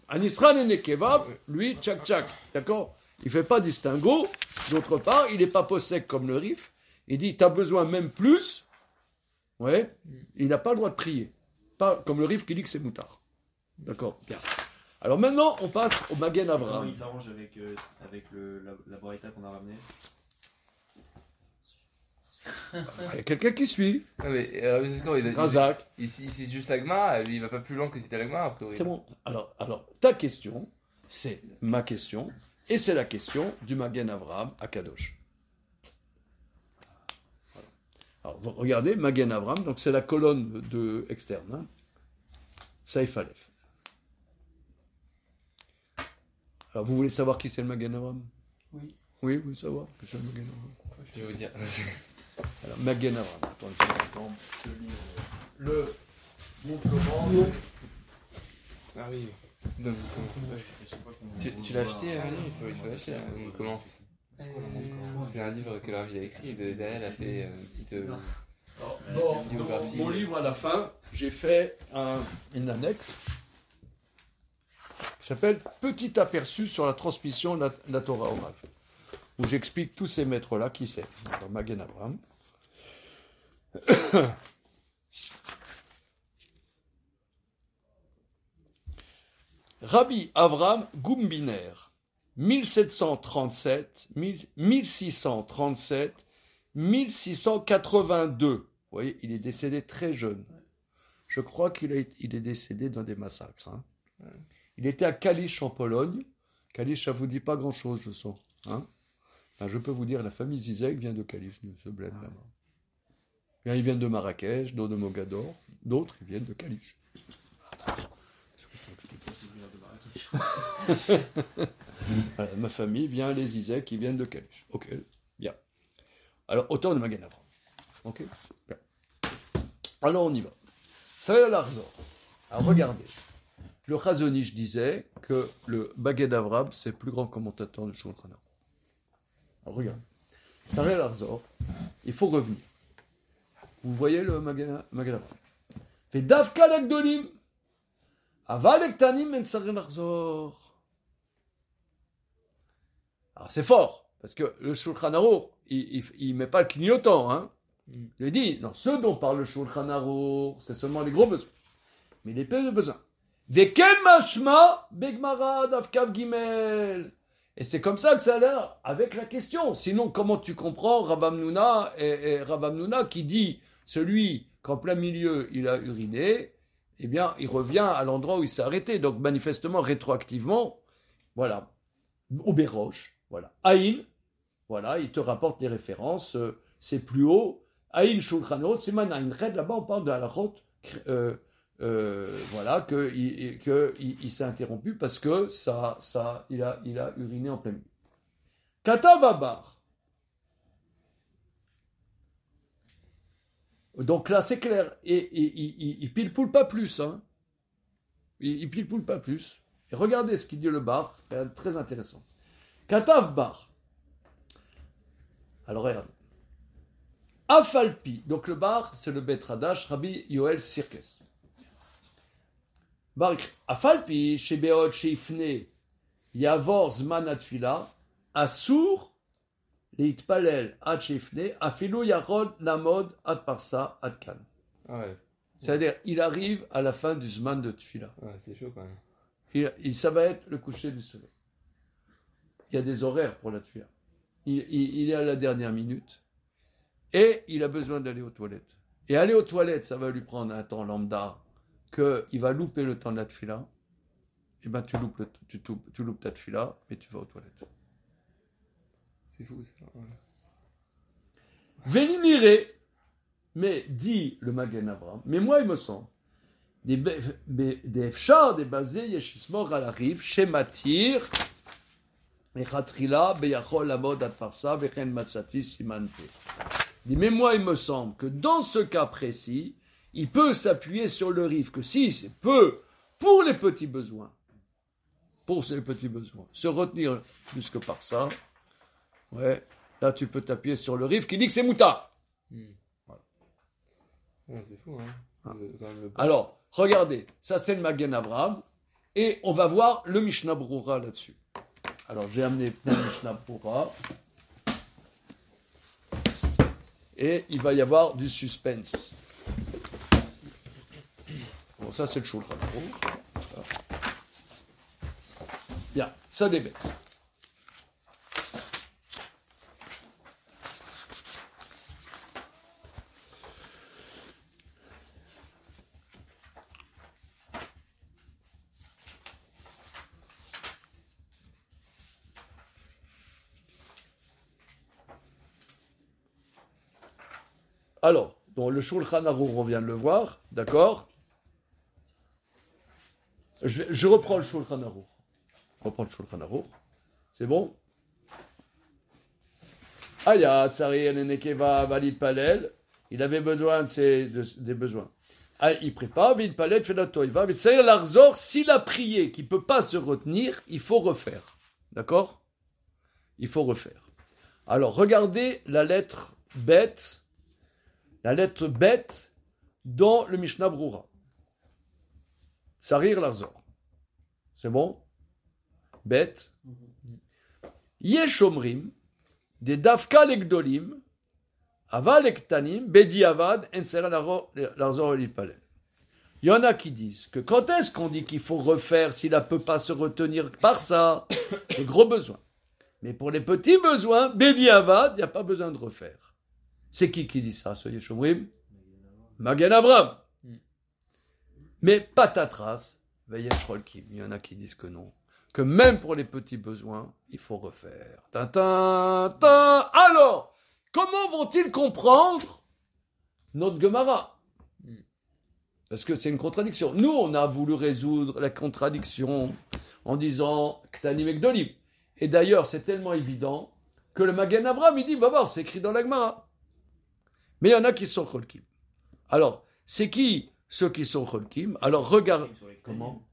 A: Anisran et Nekevav, lui, tchak, d'accord? Il fait pas distinguo. D'autre part, il n'est pas possède comme le Rif. Il dit, tu as besoin même plus. Ouais, il n'a pas le droit de prier. Pas comme le Rif qui dit que c'est moutard. D'accord? Bien. Alors maintenant, on passe au Magen
C: Comment
A: Avraham.
C: il s'arrange avec la Braïta qu'on a ramenée?
A: Il y a quelqu'un qui suit.
D: Non, mais
A: Razak.
D: il cite juste l'Agma, lui il va pas plus loin que c'était l'Agma a priori.
A: C'est bon. Alors, ta question, c'est ma question, et c'est la question du Magen Avraham à Kadosh. Alors, regardez, Magen Avraham, donc c'est la colonne externe. Hein. Saïf Aleph. Alors, vous voulez savoir qui c'est le Magen Avraham?
E: Oui.
A: Oui, vous voulez savoir que c'est le Magen Avraham?
D: Je vais vous dire.
A: Alors, Magen Avraham, attends une seconde, je lis le bon comment.
D: Ah oui. Donc, tu l'as acheté, Manu? Il faut l'acheter, là. On commence. C'est un livre que Ravi a écrit, et derrière, elle a fait une petite
A: Dans
D: biographie.
A: mon livre, à la fin, j'ai fait une annexe qui s'appelle Petit aperçu sur la transmission de la Torah orale, où j'explique tous ces maîtres-là qui c'est. Alors, Magen Avraham. Rabbi Avraham Gumbiner, 1737, 1637, 1682. Vous voyez, il est décédé très jeune. Je crois qu'il est décédé dans des massacres. Hein. Il était à Kalisz en Pologne. Kalisz, ça ne vous dit pas grand-chose, je sens. Hein. Ben, je peux vous dire, la famille Zizek vient de Kalisz, de ce bled là-bas. Bien, ils viennent de Marrakech, d'autres de Mogador, d'autres ils viennent de Kalisz. Voilà, ma famille vient, les Zizek, qui viennent de Kalisz. Ok, bien. Alors, autant de Magen Avraham. Ok, bien. Alors, on y va. Sarel Arzor. Alors, regardez. Le Chazonish disait que le Magen Avraham, c'est le plus grand commentateur de Shulchan Aruch. Alors, regardez. Sarel Arzor, il faut revenir. Vous voyez le Magen Avraham. Fait Davka l'Agdolim. Aval ektanim en Sarel Arzor. Alors c'est fort, parce que le Shulchan Aruch, il met pas le clignotant, hein. Il dit, non, ce dont parle le Shulchan Aruch, c'est seulement les gros besoins. Mais les petits besoins. Veken mashma begmara davkav gimel. Et c'est comme ça que ça a l'air avec la question. Sinon, comment tu comprends Rabam Nouna et Rabam Nouna qui dit, celui qu'en plein milieu il a uriné, eh bien, il revient à l'endroit où il s'est arrêté. Donc, manifestement, rétroactivement, voilà. Au Béroche, voilà. Aïn, voilà, il te rapporte des références, c'est plus haut. Aïn Shulchan Aruch, c'est Manaïn Red, là-bas on parle de halachot, voilà, qu'il s'est interrompu parce que il a uriné en plein milieu. Katav Abar. Donc là, c'est clair. Et il pile-poule pas plus. Hein. Il pile-poule pas plus. Et regardez ce qu'il dit le bar, c'est très intéressant. Katav bar. Alors regardez. Afalpi, donc le bar, c'est le Betradash, Rabbi Yoel Sirkes. Bar, Afalpi, Shebeot, Sheifne, Yavor, Zman, Atfila, Asur, Leitpalel, Ad Sheifne, Afilu, Yarod, Namod, Ad Parsa, Ad Kan.
D: Ah ouais,
A: C'est-à-dire, il arrive à la fin du Zman de Tfila.
D: ouais, c'est chaud quand même.
A: Ça va être le coucher du soleil. Il y a des horaires pour la Tfila. Il est à la dernière minute. Et il a besoin d'aller aux toilettes. Et aller aux toilettes, ça va lui prendre un temps lambda, qu'il va louper le temps de la tfila. Et ben tu loupes ta tfila, et tu vas aux toilettes.
D: C'est fou ça. Ouais.
A: Véliniré, mais dit le Magen Avraham, mais moi il me semble, des fchar, des basés, yeshismor à la rive, shematir, et chatrila, beyachol amod ad parsa, vechen matzati siman pe. Mais moi, il me semble que dans ce cas précis, il peut s'appuyer sur le rif, que si c'est peu pour les petits besoins, se retenir plus que par ça, ouais, là tu peux t'appuyer sur le rif qui dit que c'est moutard. Voilà.
D: Ouais, c'est fou, hein.
A: Alors, regardez, ça c'est le Magen Avraham, et on va voir le Mishnah Brura là-dessus. Alors, j'ai amené plein de Mishnah Brura. Et il va y avoir du suspense. Bon, ça c'est le Shulchan Aruch. Bien, ça débête. Alors, donc le Shulchan Aruch, on vient de le voir, d'accord? Je reprends le Shulchan Aruch. C'est bon? Aya, Tsari, Nenekeva, Valid Palel, il avait besoin des besoins. Ah, il prépare, Valid Palel, fait la toiva, mais Tsari Larzor, s'il a prié, qu'il ne peut pas se retenir, il faut refaire. D'accord? Il faut refaire. Alors, regardez la lettre bête. La lettre bête dans le Mishnah Brura. Tsarir Larzor. C'est bon? Bête. Yesh omrim, des dafka legdolim, aval ektanim, bedi avad, enser Larzor elipalel. Il y en a qui disent que quand est-ce qu'on dit qu'il faut refaire s'il ne peut pas se retenir par ça? Les gros besoins. Mais pour les petits besoins, bedi avad, il n'y a pas besoin de refaire. C'est qui dit ça, ce Yeshomrim? Magen Avraham. Mais patatras, Vayeshrolkim. Il y en a qui disent que non. Que même pour les petits besoins, il faut refaire. Alors, comment vont-ils comprendre notre Gemara? Parce que c'est une contradiction. Nous, on a voulu résoudre la contradiction en disant Ktanim et Gdolim. Et d'ailleurs, c'est tellement évident que le Magen Avraham, il dit, va voir, c'est écrit dans la Gemara. Mais il y en a qui sont Cholkim. Alors, c'est qui ceux qui sont Cholkim? Alors, regarde. Comment?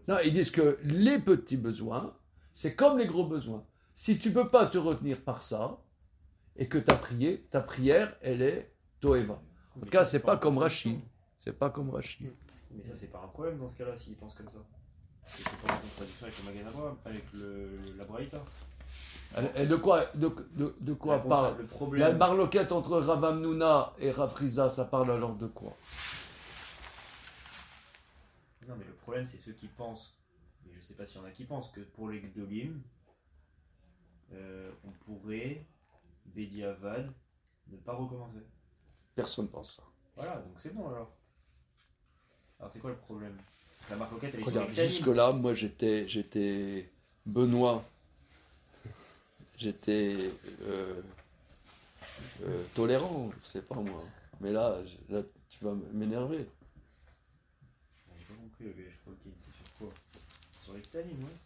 A: Non, ils disent que les petits besoins, c'est comme les gros besoins. Si tu ne peux pas te retenir par ça, et que ta prière, elle est Toeva. En tout cas, c'est pas comme Rashi. C'est pas comme Rashi.
C: Mais ça, c'est pas un problème dans ce cas-là, s'ils pensent comme ça. C'est pas une contradiction avec le Magen Avraham, avec la Braïta.
A: Et de quoi parle
C: le problème.
A: La marloquette entre Rav Hamnouna et Rav Riza, ça parle alors de quoi?
C: Non, mais le problème, c'est ceux qui pensent, et je sais pas s'il y en a qui pensent, que pour les Gdolim, on pourrait, Bedi Avad, ne pas recommencer.
A: Personne pense ça.
C: Voilà, donc c'est bon alors. Alors c'est quoi le problème? La marloquette, elle est
A: Regarde,
C: sur les
A: jusque-là, moi j'étais Benoît. J'étais tolérant, je sais pas moi. Mais là tu vas m'énerver.
C: J'ai pas compris le VH Rolkin, c'est sur quoi? Sur les Ktanim, ouais.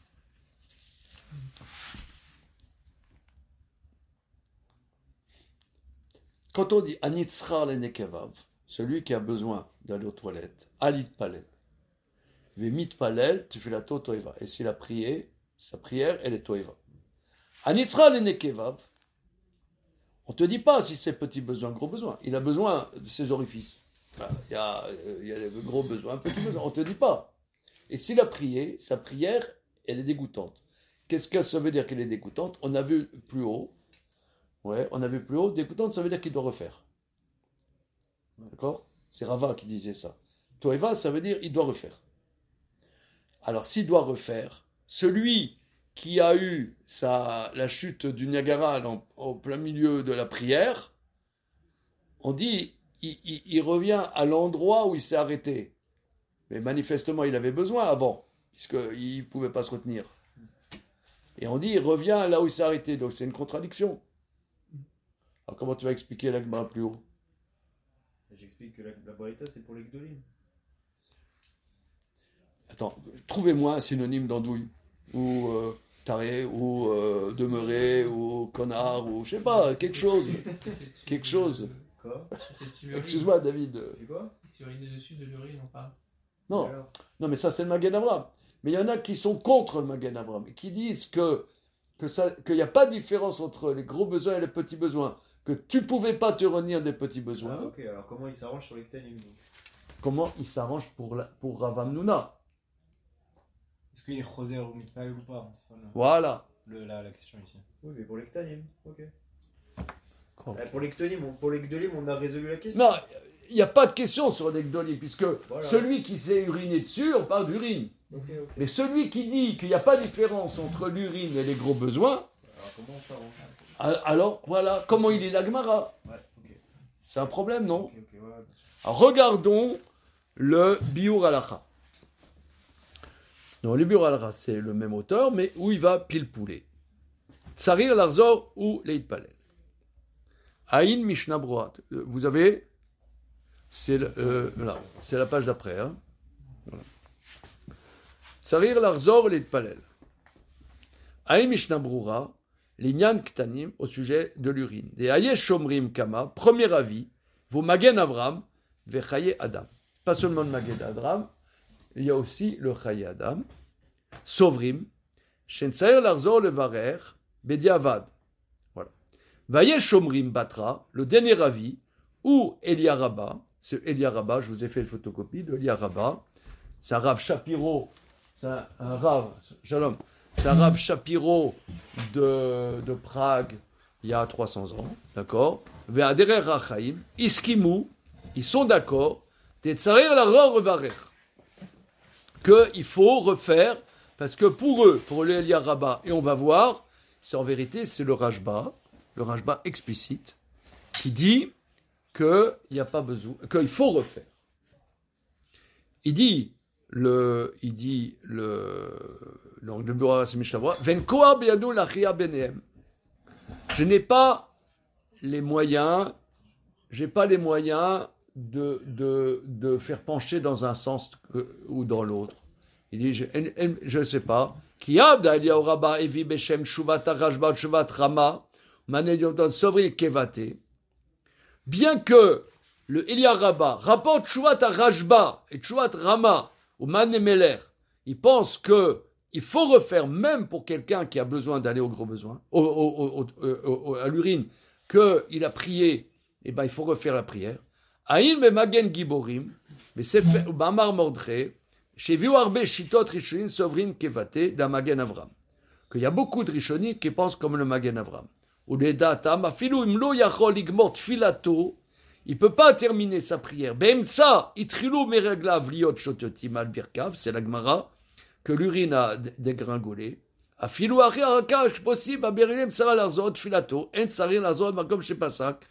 A: Quand on dit Anitzrar le Nekevav, celui qui a besoin d'aller aux toilettes, Alit Palet, Vemit palel, tu fais la toeva. Et s'il a prié, sa prière, elle est toeva. Anitzra le nekevav. On ne te dit pas si c'est petit besoin, gros besoin. Il a besoin de ses orifices. Il y a des gros besoins, petit besoin. On ne te dit pas. Et s'il a prié, sa prière, elle est dégoûtante. Qu'est-ce que ça veut dire qu'elle est dégoûtante? On a vu plus haut. Ouais, on a vu plus haut. Dégoûtante, ça veut dire qu'il doit refaire. D'accord? C'est Rava qui disait ça. Toeva, ça veut dire il doit refaire. Alors, s'il doit refaire, celui qui a eu la chute du Niagara au plein milieu de la prière, on dit, il revient à l'endroit où il s'est arrêté. Mais manifestement, il avait besoin avant, puisqu'il ne pouvait pas se retenir. Et on dit, il revient là où il s'est arrêté. Donc, c'est une contradiction. Alors, comment tu vas expliquer la Gemara plus haut?
C: J'explique que la Braïta, c'est pour les Gdolim.
A: Attends, trouvez-moi un synonyme d'andouille, ou taré, ou demeuré, ou connard, ou je sais pas, quelque chose. Quelque chose.
C: Quoi?
A: Excuse-moi, David.
C: C'est quoi?
D: Sur une dessus de l'urine, on parle.
A: Non, non, mais ça, c'est le Magen Avraham. Mais il y en a qui sont contre le Magen Avraham, et qui disent qu'il n'y a pas de différence entre les gros besoins et les petits besoins, que tu ne pouvais pas te retenir des petits besoins.
C: Ah, ok, alors comment il s'arrange sur les Ktanim?
A: Comment il s'arrange pour Rav Hamnouna?
B: Est-ce qu'il est Choser ou Mitpal ou pas? C'est ça,
A: Voilà.
B: la question ici.
C: Oui, mais pour les Ktanim, ok.
A: Quoi?
C: Pour les Gdolim, on a résolu la question.
A: Non, il n'y a pas de question sur les Gdolim, puisque
C: Voilà.
A: celui qui s'est uriné dessus, on parle d'urine.
C: Ok.
A: Mais celui qui dit qu'il n'y a pas de différence entre l'urine et les gros besoins,
C: Alors comment on s'arrange?
A: alors voilà, comment il est la Gemara?
C: Ouais, ok.
A: C'est un problème, non?
C: Ok, ouais, bien sûr.
A: Alors, regardons le Biur Halacha. Non, le Biur Halacha, c'est le même auteur, mais où il va pile poulet. Tsarir Larzor ou Leitpalel. Aïn Mishnah Broat. Vous avez, c'est là, c'est la page d'après. Hein. Voilà. Tsarir Larzor Leitpalel. Aïn Mishnah Broura, Linyan Ktanim, au sujet de l'urine. Des Ayesh Shomrim Kama, premier avis, vos Magen Avram, Vechaye Adam. Pas seulement le Magen Avram, il y a aussi le Chaye Adam. Sovrim, Shentsair Larzor Levarer, Bediavad. Voilà. Vayesh Shomrim Batra, le dernier avis, ou Eliaraba, c'est Eliaraba, je vous ai fait une photocopie de Eliaraba, c'est un Rav Shapiro, c'est un Rav, Shalom, c'est un Rav Shapiro de Prague, il y a 300 ans, d'accord? Ve'aderer Rachaim, Iskimu, ils sont d'accord, Tetzarir Larzor Levarer, qu'il faut refaire, parce que pour eux, pour les Eliaraba, et on va voir, c'est en vérité, c'est le Rajba explicite, qui dit qu'il n'y a pas besoin, qu'il faut refaire. Il dit le bureau de Mishnah, Venkoar biyadu lachia benehem. Je n'ai pas les moyens de faire pencher dans un sens ou dans l'autre. Il dit, je ne sais pas. Qui a d'Aliyahu Rabba evi beshem shuvat Rajba shuvat Rama manelyoton sovri kevate. Bien que le Eliyahu Rabba rapporte shuvat Rajba et shuvat Rama ou manemeler, il pense que il faut refaire même pour quelqu'un qui a besoin d'aller au gros besoin, à l'urine, qu'il a prié, et ben il faut refaire la prière. Aïn be magen giborim, mais c'est fait bamar mordre. Chez Viouarbe Shitot Rishonim Sovrin Kevate d'un Magen Avram. Qu'il y a beaucoup de Rishonim qui pensent comme le Magen Avram. Ou les datam, afilu imlo yachol igmort filato, il ne peut pas terminer sa prière. Be'emtsa, itrilu mereglav liot shototim al birkav, c'est la Gemara, que l'urine a dégringolé. Afilu ariarakash possible, aberilim sara larzot filato, en sarir larzot makom shepasak.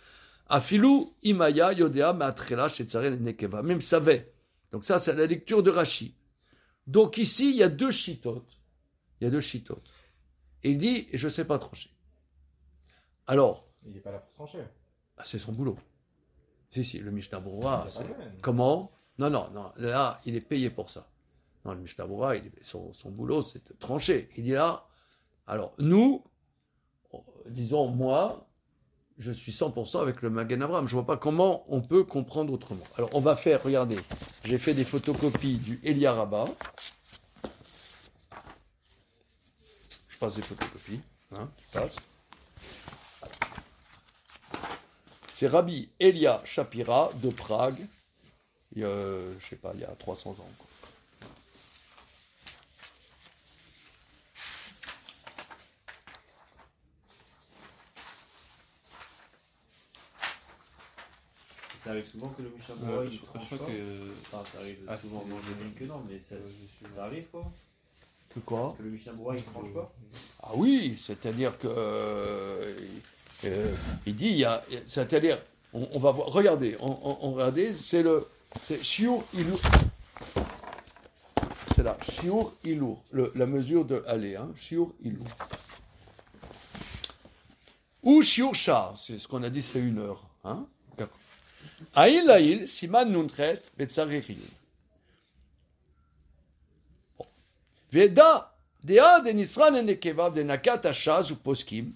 A: Afilu imaya yodea ma'atrela shetzarel nekeva. Même savait. Donc ça, c'est la lecture de Rashi. Donc ici, il y a deux chitotes. Et il dit, je ne sais pas trancher. Alors,
B: Il n'est pas là pour trancher.
A: c'est son boulot. Si, le Mishnah Berurah,
B: C'est pas le même.
A: comment? Non, là, il est payé pour ça. Non, le Mishnah Berurah, son boulot, c'est de trancher. Il dit là, alors, nous, disons moi, je suis 100% avec le Magen Avraham. Je vois pas comment on peut comprendre autrement. Alors, on va faire, regardez, j'ai fait des photocopies du Elia Rabbah. Je passe des photocopies. Hein, tu passes. C'est Rabbi Elia Shapira de Prague. Je sais pas, il y a 300 ans. Quoi.
C: Ça arrive souvent que le Mishnah Berurah, il
D: je
C: tranche
D: crois
C: pas.
D: que.
C: Enfin, ça arrive
D: Ah,
C: souvent,
D: c'est-
C: moi je dis que non, mais ça arrive quoi.
A: Que quoi?
C: Que le Mishnah Berurah, il tranche pas.
A: Ah oui, c'est-à-dire que il dit, c'est-à-dire, on va voir, regardez, regardez, c'est Shiur Ilour, c'est là, Shiur Ilour, la mesure de aller, hein, Shiur Ilour. Ou Shiur Shar, c'est ce qu'on a dit, c'est 1 heure, hein. D'accord. Aïl Aïl, Siman Nuntret, Betzarechil. Veda. Dea de Nitzran et Nekeva de Nakat Hashaz ou Poskim,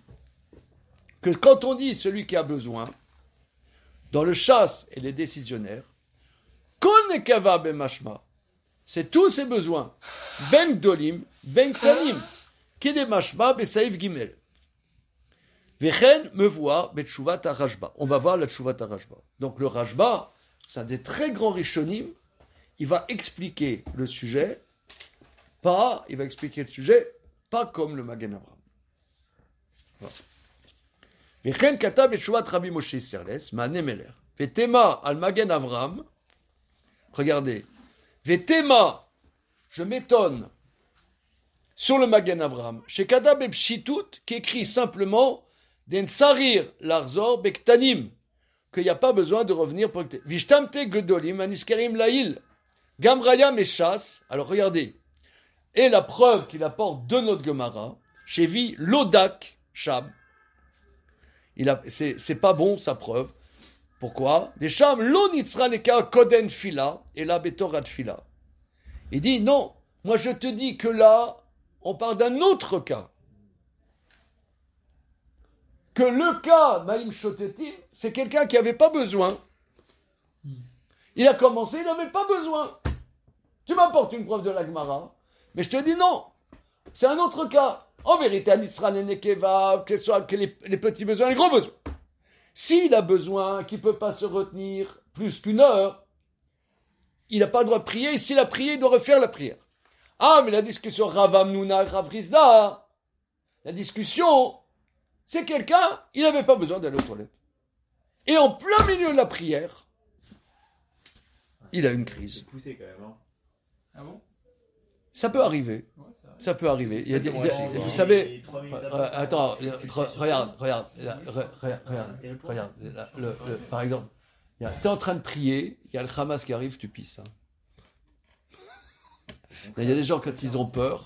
A: que quand on dit celui qui a besoin, dans le chasse et les décisionnaires, Kol Nekeva Bemashma, c'est tous ses besoins, Ben Gdolim, Ben Ktanim, Kede Mashma Besaïf Gimel. Vechen me voir Betshuvat Rajba. On va voir la Tshuvat Rajba. Donc le Rajba, c'est un des très grands Rishonim, il va expliquer le sujet. Il va expliquer le sujet, pas comme le Magen Avraham. Vechen katab Betshuvat Rabbi Moshe Serles, Ma'ane Meler. Vetema al Magen Avraham. Regardez. Vetema, je m'étonne, sur le Magen Avraham, chez Kadab et Pshitut, qui écrit simplement Den Sarir Larzor Bektanim, qu'il n'y a pas besoin de revenir pour le Vishtamte Gedolim, Aniskerim Laïl, Gamraya Meshas. Alors regardez. Et la preuve qu'il apporte de notre Gemara, chez Vi Lodak Sham. C'est pas bon sa preuve. Pourquoi? Des Sham lo nitzra neka koden fila et la betorat fila. Il dit non, moi je te dis que là, on parle d'un autre cas. Que le cas Maïm Shotetim, c'est quelqu'un qui n'avait pas besoin. Il a commencé, il n'avait pas besoin. Tu m'apportes une preuve de la Gemara. Mais je te dis non, c'est un autre cas. En vérité, à Israël et Nekeva, que ce soit que les petits besoins, les gros besoins. S'il a besoin, qu'il ne peut pas se retenir plus qu'1 heure, il n'a pas le droit de prier, et s'il a prié, il doit refaire la prière. Ah, mais la discussion Rav Hamnouna, Rav Rizda, la discussion, c'est quelqu'un, il n'avait pas besoin d'aller aux toilettes. Et en plein milieu de la prière, il a une crise.
C: C'est poussé quand même. Hein.
D: Ah bon?
A: Ça peut arriver.
D: Ouais, c'est vrai.
A: Ça peut arriver. Il y a des-
D: Moi,
A: vous
D: j'ai-
A: savez,
C: Et 3 minutes après,
A: attends,
C: tu
A: regarde,
C: T'es le point.
A: par exemple, tu es en train de prier, il y a le Hamas qui arrive, tu pisses. Hein. Il y a des gens quand ils ont peur,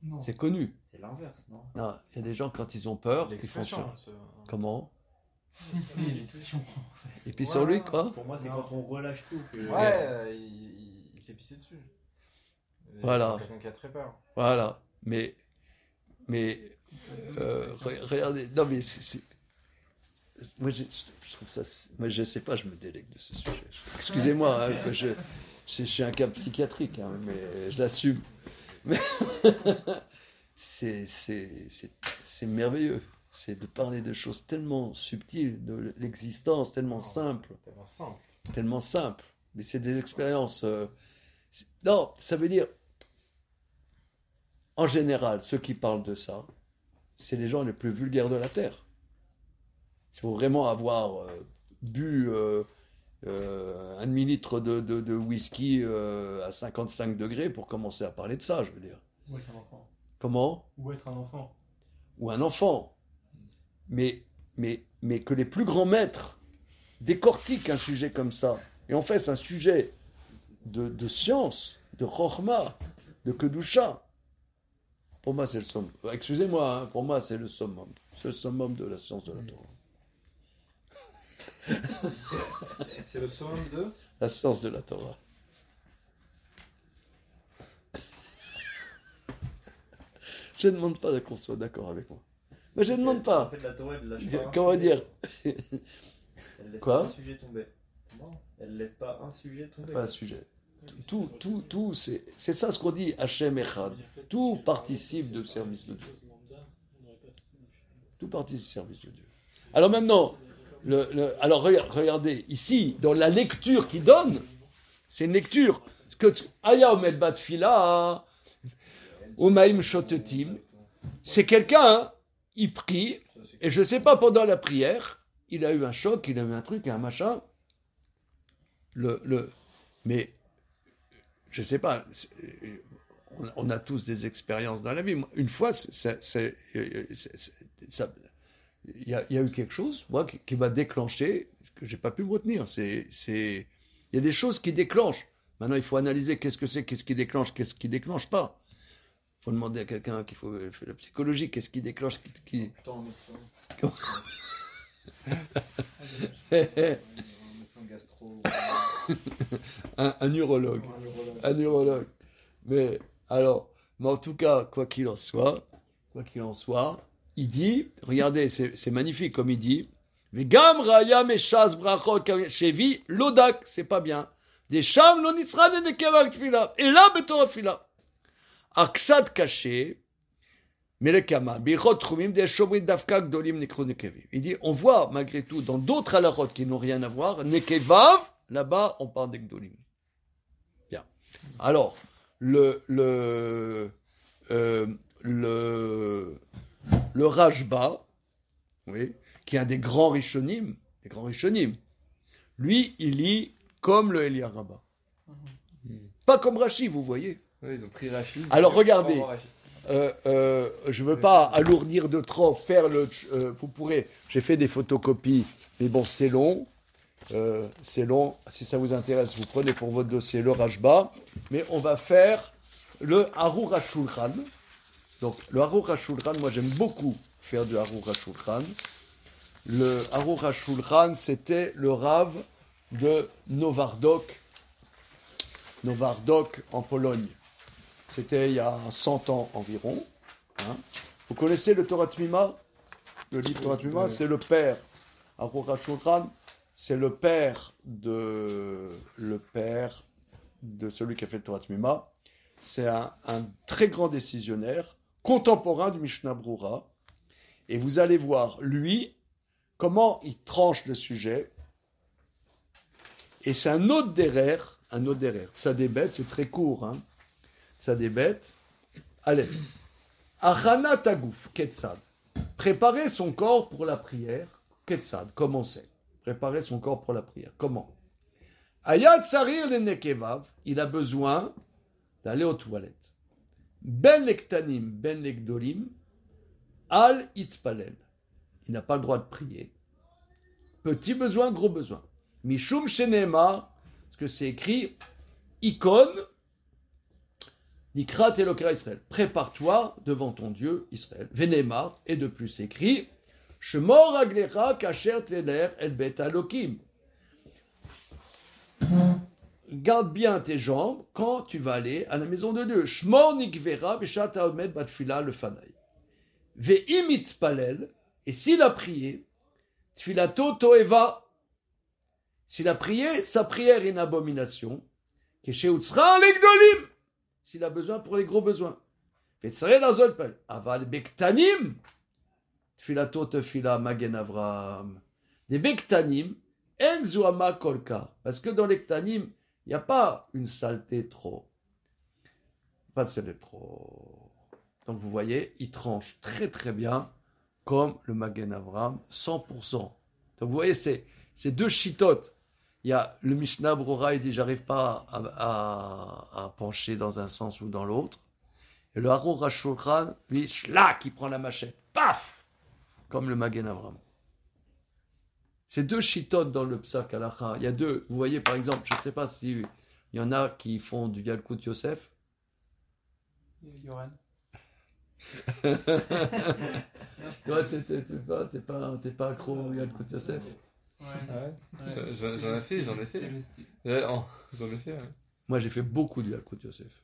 E: Non.
A: c'est connu.
C: C'est l'inverse, non?
A: Non, il y a des gens quand ils ont peur, ils font ça. Comment? Ils pissent sur lui, quoi.
C: Pour moi, c'est quand on relâche tout que.
B: Ouais, il s'est pissé dessus. Et
A: Voilà.
B: c'est quelqu'un qui a très peur.
A: Voilà. Mais regardez, non mais moi je trouve ça, moi je sais pas, je me délègue de ce sujet. Excusez-moi, hein, que je suis un cas psychiatrique, hein, mais je l'assume. Mais c'est merveilleux. C'est de parler de choses tellement subtiles, de l'existence tellement simple. Tellement simple. Mais c'est des expériences. Non, ça veut dire. En général, ceux qui parlent de ça, c'est les gens les plus vulgaires de la Terre. Il faut vraiment avoir bu 1 demi-litre de whisky à 55 degrés pour commencer à parler de ça, je veux dire.
E: Ou être un enfant.
A: Comment?
E: Ou être un enfant.
A: Ou un enfant. Mais que les plus grands maîtres décortiquent un sujet comme ça, et en fait c'est un sujet de science, de chorma, de kedusha. Pour moi, c'est le summum. Excusez-moi, hein, pour moi, c'est le summum. C'est le summum de la science de la Torah.
B: C'est le summum de
A: La science de la Torah. Je ne demande pas qu'on soit d'accord avec moi. Moi, je ne demande
C: En
A: pas.
C: fait, la Torah, elle lâche pas un
A: Comment
C: sujet.
A: dire?
C: Elle laisse
A: Quoi
C: pas un sujet tomber. Non, elle laisse pas un sujet tomber.
A: Pas un sujet. Tout, c'est ça ce qu'on dit, Hachem Echad. Tout participe du service de Dieu. Tout participe du service de Dieu. Alors maintenant, alors regardez, ici, dans la lecture qu'il donne, c'est une lecture. Que Aya Omed Bat Fila, Omaim Shotetim, c'est quelqu'un, il prie, et je ne sais pas, pendant la prière, il a eu un choc, il a eu un truc, un machin. Mais je ne sais pas, on a tous des expériences dans la vie. Une fois, il y a eu quelque chose, moi, qui m'a déclenché, que je n'ai pas pu me retenir. Il y a des choses qui déclenchent. Maintenant, il faut analyser qu'est-ce qui déclenche, qu'est-ce qui déclenche pas. Il faut demander à quelqu'un qui fait la psychologie, qu'est-ce qui déclenche,
C: Putain, un médecin.
A: Comment
C: Un médecin gastro.
A: un urologue. Un urologue. Mais en tout cas, quoi qu'il en soit, il dit, regardez, c'est magnifique comme il dit, Vegam raya meshas brachot chevi lodak, c'est pas bien. Des sham lo nitzra de nekeva tfila. Et là, betor fila. Aksad caché, melekama, bichot trumim des shomrit dafka gdolim nekro nekevi. Il dit, on voit malgré tout dans d'autres halachot qui n'ont rien à voir, nekevav, là-bas, on parle des gdolim. Bien. Alors, le Rashba, oui, qui est un des grands Rishonim, lui, il lit comme le Eliyahu Rabbah. Pas comme Rashi, vous voyez.
D: Ouais, ils ont pris Rachid.
A: Alors regardez, je veux pas alourdir de trop, vous pourrez, j'ai fait des photocopies, mais bon, c'est long, si ça vous intéresse, vous prenez pour votre dossier le Rashba, mais on va faire le Aruch HaShulchan. Donc le Aruch HaShulchan, moi j'aime beaucoup faire du Aruch HaShulchan. Le Aruch HaShulchan, c'était le Rav de Nowardok en Pologne. C'était il y a 100 ans environ. Hein. Vous connaissez le Torah Tmima? Le livre Torah Tmima, c'est le père. Aruch HaShulchan, c'est le père de celui qui a fait le Torah Tmima. C'est un très grand décisionnaire, contemporain du Mishnah Brura. Et vous allez voir, lui, comment il tranche le sujet. Et c'est un autre derrière. Tzadébet, c'est très court. Hein. Tzadébet. Allez. Achana tagouf, ketzad. Préparer son corps pour la prière. Ketzad, comment c'est? Préparer son corps pour la prière. Comment? Ayat sarir le nekevav. Il a besoin d'aller aux toilettes. Ben lektanim, ben lekdolim. Al itpalel. Il n'a pas le droit de prier. Petit besoin, gros besoin. Mishum shenema, parce que c'est écrit, icône, nikrat elokera Israël. Prépare-toi devant ton Dieu Israël. Venemar, et de plus écrit, shemor aglecha kasher teler el bet alokim. Garde bien tes jambes quand tu vas aller à la maison de Dieu. Shmor nikvera beshat haomed batfila le fanay. Ve'im itzpalel, et s'il a prié, tfilato toeva. S'il a prié, sa prière est une abomination. Kesheutzra legdolim. S'il a besoin pour les gros besoins. Vetzarel azolpel. Aval bektanim. Tfilato tefila magen Avraham. Des bektanim, en zuama kolka. Parce que dans les ktanim, il n'y a pas une saleté trop. Pas de saleté trop. Donc vous voyez, il tranche très très bien comme le Magen Avraham, 100%. Donc vous voyez, c'est deux chitotes. Il y a le Mishnah Brura, il dit j'arrive pas à pencher dans un sens ou dans l'autre. Et le Aruch HaShulchan, lui, shlak, il prend la machette, paf, comme le Magen Avraham. C'est deux chitotes dans le Psak Halacha. Il y a deux. Vous voyez par exemple, je ne sais pas si il y en a qui font du Yalkut Yosef.
D: Yoran.
A: Toi, t'es pas accro au Yalkut Yosef.
D: Ouais. J'en ai fait. J'en ai fait, ouais.
A: Moi, j'ai fait beaucoup du Yalkut Yosef.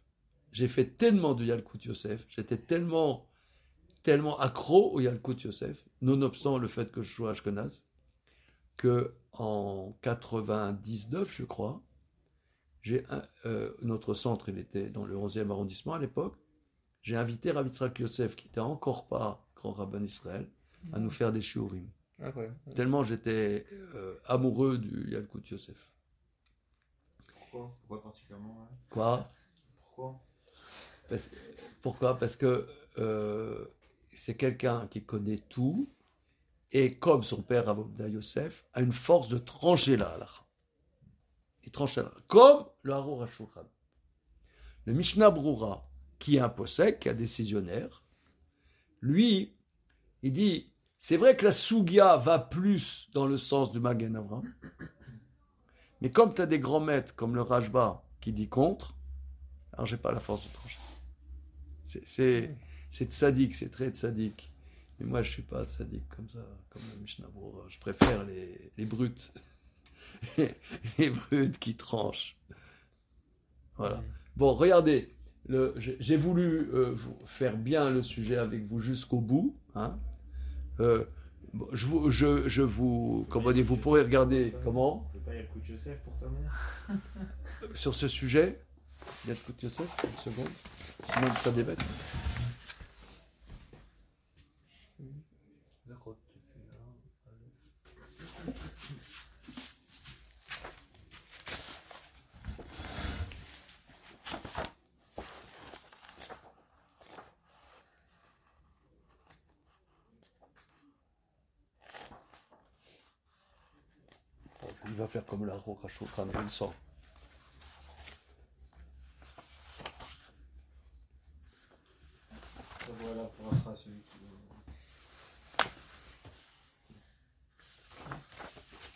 A: J'ai fait tellement du Yalkut Yosef. J'étais tellement tellement accro au Yalkut Yosef, nonobstant le fait que je sois Ashkenaz, que en 99, je crois, notre centre, il était dans le 11e arrondissement à l'époque, j'ai invité Rav Yitzhak Yosef, qui n'était encore pas grand rabbin d'Israël, à nous faire des shiurim.
D: Incroyable.
A: Tellement j'étais amoureux du Yalkut Yosef.
C: Pourquoi particulièrement ouais.
A: Quoi? Pourquoi? Parce que c'est quelqu'un qui connaît tout, et comme son père Rav Yosef, a une force de trancher la halakha. Il tranche la halakha. Comme le Harur HaShulchan. Le Mishnah Brura, qui est un posek, qui est un décisionnaire, lui, il dit, c'est vrai que la Sugia va plus dans le sens du Magen Avraham, mais comme tu as des grands maîtres comme le Rajba qui dit contre, alors j'ai pas la force de trancher. C'est tzaddik, c'est très tzaddik. Mais moi je suis pas tzaddik comme ça, comme le Mishnah Brura. Je préfère les brutes. les brutes qui tranchent. Voilà. Bon, regardez, j'ai voulu faire bien le sujet avec vous jusqu'au bout. Hein. Je vous, comment dire, vous pourrez regarder comment.
C: Il y a le coup de Joseph pour ta mère.
A: Sur ce sujet, il y a le coup de Joseph, une seconde. Sinon ça débête. Il va faire comme la roca Shulchan, je le sens.
C: Voilà pour Afra, celui qui.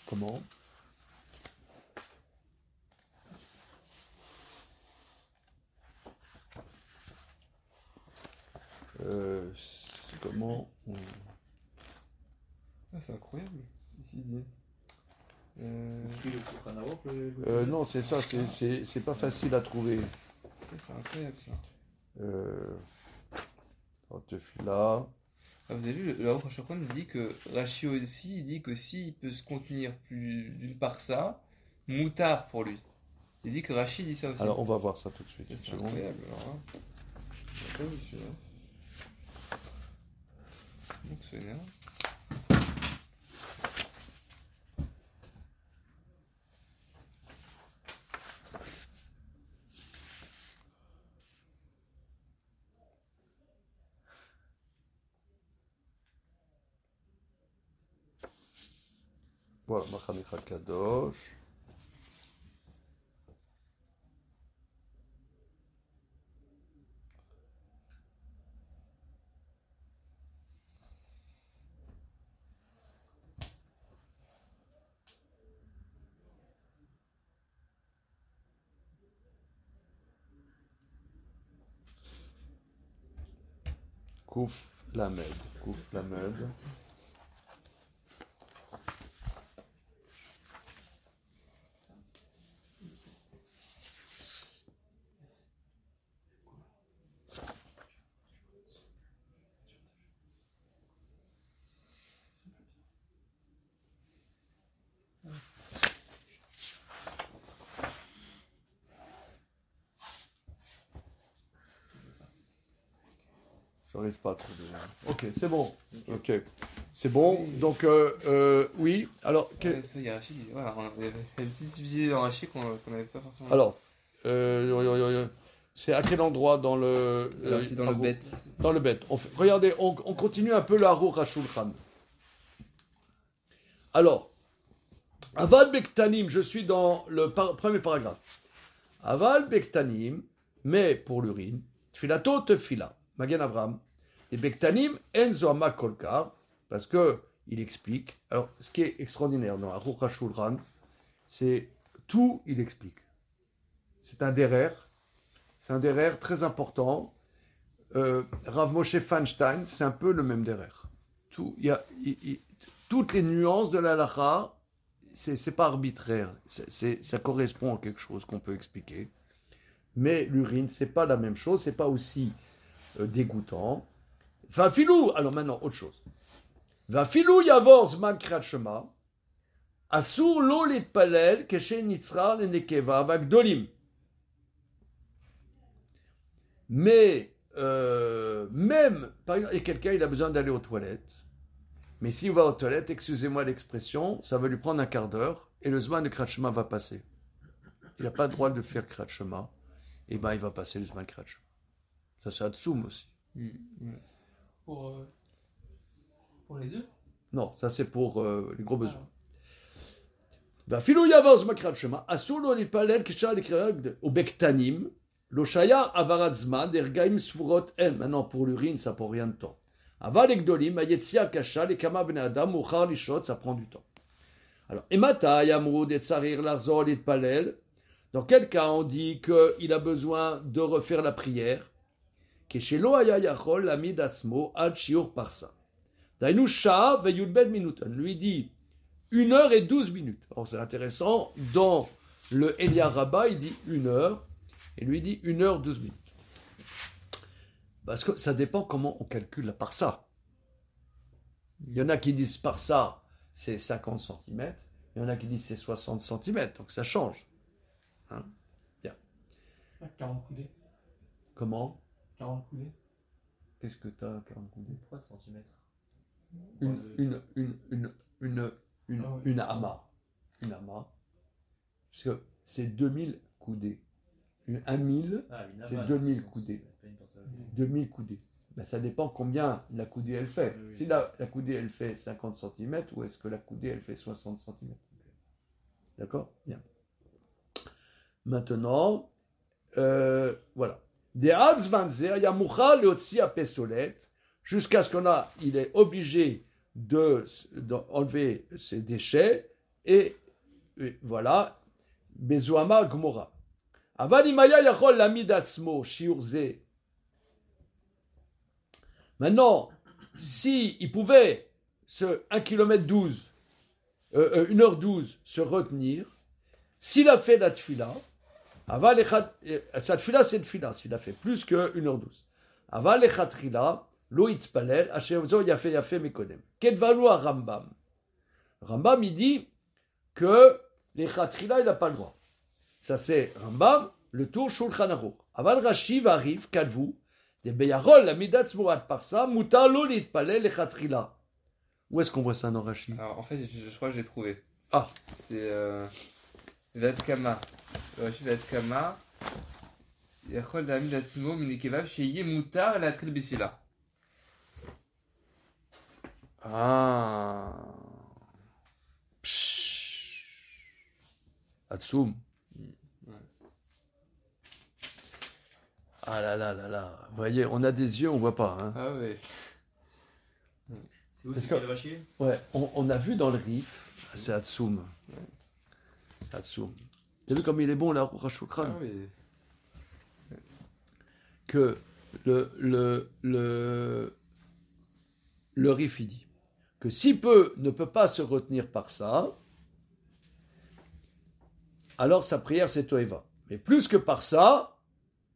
A: Comment? Comment
D: C'est incroyable. Ici, il dit.
C: Est-ce le Shulchan Aruch,
A: non, c'est ça, c'est pas facile à trouver.
D: C'est incroyable ça.
A: Quand tu fais là.
D: Ah, vous avez vu, le Aruch HaShulchan dit que Rashi aussi, il dit que s'il peut se contenir plus d'une part ça, moutard pour lui. Il dit que Rashi dit ça aussi.
A: Alors on va voir ça tout de suite.
D: C'est incroyable. Alors, hein. J'ai pas vu celui-là. Donc c'est énorme.
A: Voilà, Machanecha Kadosh. Kouf Lamed. Kouf Lamed. J'arrive pas à trouver. Ok, c'est bon. Ok, c'est bon. Donc, oui. Alors,
D: Ouais, ça, il y a Rashi. Voilà, il y avait une petite subtilité dans Rashi qu'on n'avait pas forcément.
A: alors, c'est à quel endroit dans le
D: Alors, c'est dans le bête.
A: Dans le bête. Regardez, on continue un peu le Harur HaShulchan. Alors, Aval Bektanim, je suis dans le premier paragraphe. Aval Bektanim, mais pour l'urine, Tfilato Tefila, Magen Avraham, et Bektanim Enzo Ama Kolkar, parce que il explique. Alors, ce qui est extraordinaire dans Harur HaShulchan, c'est tout, il explique. C'est un derer très important. Rav Moshe Feinstein, c'est un peu le même derer. Toutes les nuances de la halakha, c'est pas arbitraire. Ça correspond à quelque chose qu'on peut expliquer. Mais l'urine, c'est pas la même chose, c'est pas aussi dégoûtant. Va filou, alors maintenant, autre chose. Va filou yavor zman kriyat shema, asur lo litpalel keshe nitzra lenekeva vagdolim. Mais, même, par exemple, et quelqu'un, il a besoin d'aller aux toilettes, mais s'il va aux toilettes, excusez-moi l'expression, ça va lui prendre un quart d'heure, et le zman de kriyat shema va passer. Il n'a pas le droit de faire kriyat shema, et ben il va passer le zman kriyat shema. Ça, c'est Hatsoum aussi.
D: Pour les deux.
A: Non, ça c'est pour les gros besoins. ואפילו יעבור זמן קריאת שמע, אסור לו להתפלל כשעה לקריאה או בקטנים, לא שייך העברת זמן דרגעים ספורות אין. Maintenant, pour l'urine, ça prend rien de temps. אבל לגדולים, היציאה קשה לכמה בני אדם, מאוחר לשהות, ça prend du temps. Alors, ומתי אמרו דצריך לחזור להתפלל? Dans quel cas on dit qu'il a besoin de refaire la prière? כשלא היה יכול להעמיד עצמו עד שיעור פרסה. דהיינו שעה וי"ב מינותן. Lui dit 1h12 minutes. Alors c'est intéressant, dans le Elia Rabbah, il dit 1 heure, et lui dit 1h12 minutes. Parce que ça dépend comment on calcule la parsa. Il y en a qui disent parsa, c'est 50 cm, il y en a qui disent c'est 60 cm, donc ça change. Hein? Bien.
D: 40 coudées.
A: Comment?
D: 40 coudées.
A: Qu'est-ce que tu as, 40 coudées?
C: 3 cm.
A: Une ama. Une ama. Parce que c'est 2000 coudées. Un 1000, c'est 2000 coudées. 2000 coudées. Ben, ça dépend combien la coudée elle fait.
C: Oui.
A: Si la coudée elle fait 50 cm ou est-ce que la coudée elle fait 60 cm. D'accord? Bien. Maintenant, voilà. Des Hatzvanzer, il y a Moucha Leotsi à Pestolet, jusqu'à ce il est obligé d'enlever ses déchets, et voilà, Bezuama Gmora. Avalimaya Yachol Lamidatsmo Shiurze. Maintenant, si il pouvait 1 km 12, 1h12 se retenir, s'il a fait la tfila, sa tfila c'est une tfila, s'il a fait plus que 1h12. Aval echatrila, lo itzpalel, asher zo yafe mekodem. Kedvalu a Rambam. Rambam, il dit que l'echatrila, il n'a pas le droit. Ça c'est Rambam, le tour Shulchan Aruch. Aval Rashi arrive, kadvu, de beyarol, la midatz murat parsa, mutar lo litpalel echatrila. Où est-ce qu'on voit ça dans Rashi?
D: Alors en fait, je crois que j'ai trouvé.
A: Ah.
D: C'est Vatkama. Rashi Vatkama. יכול להעמיד עצמו מנקביו שיהיה מותר להתחיל בתפילה.
A: Atsoum. Ah là là là là. Vous voyez, on a des yeux, on voit pas. Hein.
D: Ah ouais.
C: C'est où
A: Parce
C: c'est
A: que-
C: quel Rashi?
A: Ouais, on a vu dans le Rif, c'est Atsoum. Atsoum. T'as vu comme il est bon, là, Rachokran,
D: Ah oui.
A: que le Rif, il dit que s'il ne peut pas se retenir par ça, alors sa prière c'est Toeva. Mais plus que par ça,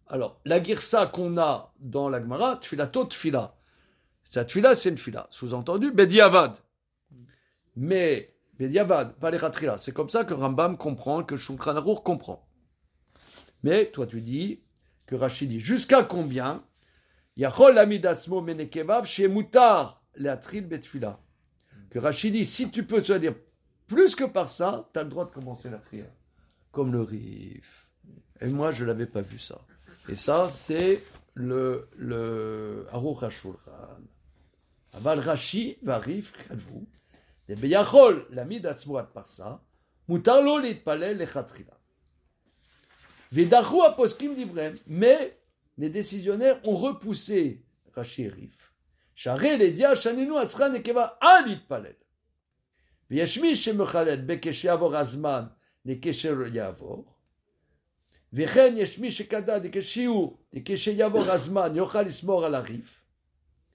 A: alors la girsa qu'on a dans la Gemara, tfilato tfila. Sa tfila c'est une tfila. Sous-entendu, bediavad. Mais bediavad, pas les ratrila. C'est comme ça que Rambam comprend, que Shulchan Aruch comprend. Mais toi tu dis que Rashi dit jusqu'à combien Yachol amidatzmo menekevav chez mutar leatril betfila. Que Rashi dit si tu peux te dire plus que par ça, tu as le droit de commencer la prière. Comme le Rif. Et moi, je l'avais pas vu ça. Et ça, c'est le Aruch HaShulchan. Aval Rashi va Rif kadvu. Et beyachol l'amidatzmo ad par ça, mutar lo litpalel lechatrila. Vedachu aposkim divrem, mais les décisionnaires ont repoussé Rashi et Rif. Charé les dia shaninu atzra nekeva al itpalel. V'yeshmi shemechalel bekeshe yavor azman nekeshe yavor. V'chen yeshmi shekada dekeshiu dekeshe yavor azman yochal ismor al Rif.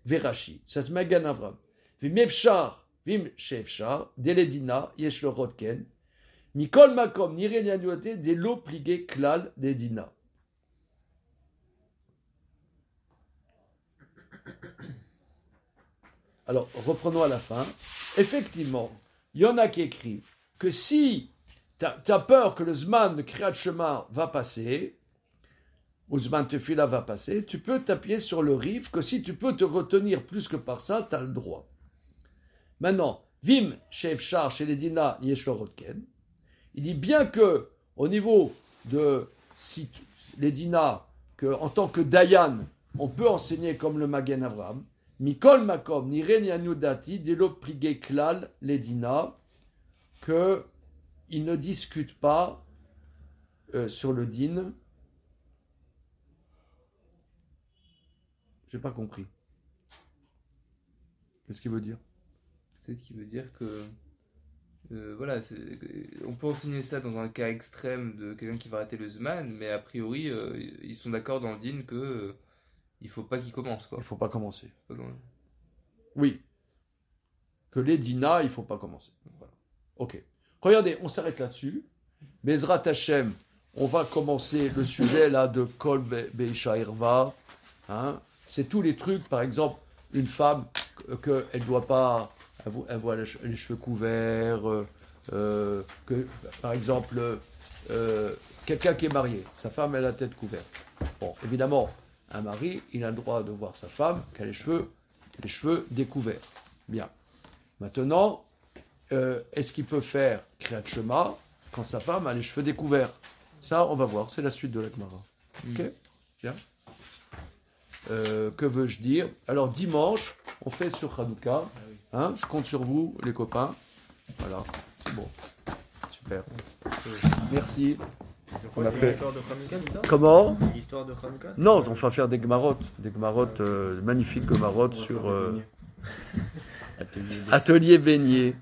A: V'Rashi, ça se Magan Avram. V'mefshar, v'im shefshar, deledina yesh lo rotken. Mikol makom nire lianuote de l'eau pliguée klal des dina. Alors, reprenons à la fin. Effectivement, il y en a qui écrivent que si tu as peur que le Zman de Kriyat Shema va passer, ou Zman Tefila va passer, tu peux t'appuyer sur le Rif, que si tu peux te retenir plus que par ça, tu as le droit. Maintenant, Vim, Shev Shar, chez les Dina, Yeshwarotken, il dit bien que, au niveau de les Dina, que en tant que Dayan, on peut enseigner comme le Magen Avraham, Mikol Makom, Nire Nianudati, Delo Pligé Klal, les Dina, qu'ils ne discutent pas sur le din. J'ai pas compris. Qu'est-ce qu'il veut dire?
D: Peut-être qu'il veut dire que voilà, on peut enseigner ça dans un cas extrême de quelqu'un qui va rater le Zman, mais a priori, ils sont d'accord dans le din que il faut pas qu'il commence, quoi.
A: Il faut pas commencer.
D: Pas dans-
A: Oui. Que les dina, il faut pas commencer. Voilà. Ok. Regardez, on s'arrête là-dessus. Bezrat Hashem, on va commencer le sujet là de Kol Beisha Irva. Hein. C'est tous les trucs, par exemple, une femme qu'elle doit pas avoir les cheveux couverts, que, par exemple, quelqu'un qui est marié, sa femme a la tête couverte. Bon, évidemment, un mari, il a le droit de voir sa femme qui a les cheveux découverts. Bien. Maintenant, est-ce qu'il peut faire Kriyat Shema quand sa femme a les cheveux découverts? Ça, on va voir. C'est la suite de la Gemara. Ok? Bien. Que veux-je dire? Alors, dimanche, on fait sur Hanouka. Hein? Je compte sur vous, les copains. Voilà. Bon. Super. Merci. On a fait.
C: L'histoire de Hanouka, c'est ça?
A: Comment?
C: L'histoire de Hanouka?
A: Non, on va faire des Gemarotes. Des Gemarotes, magnifiques Gemarotes sur Atelier Beignet.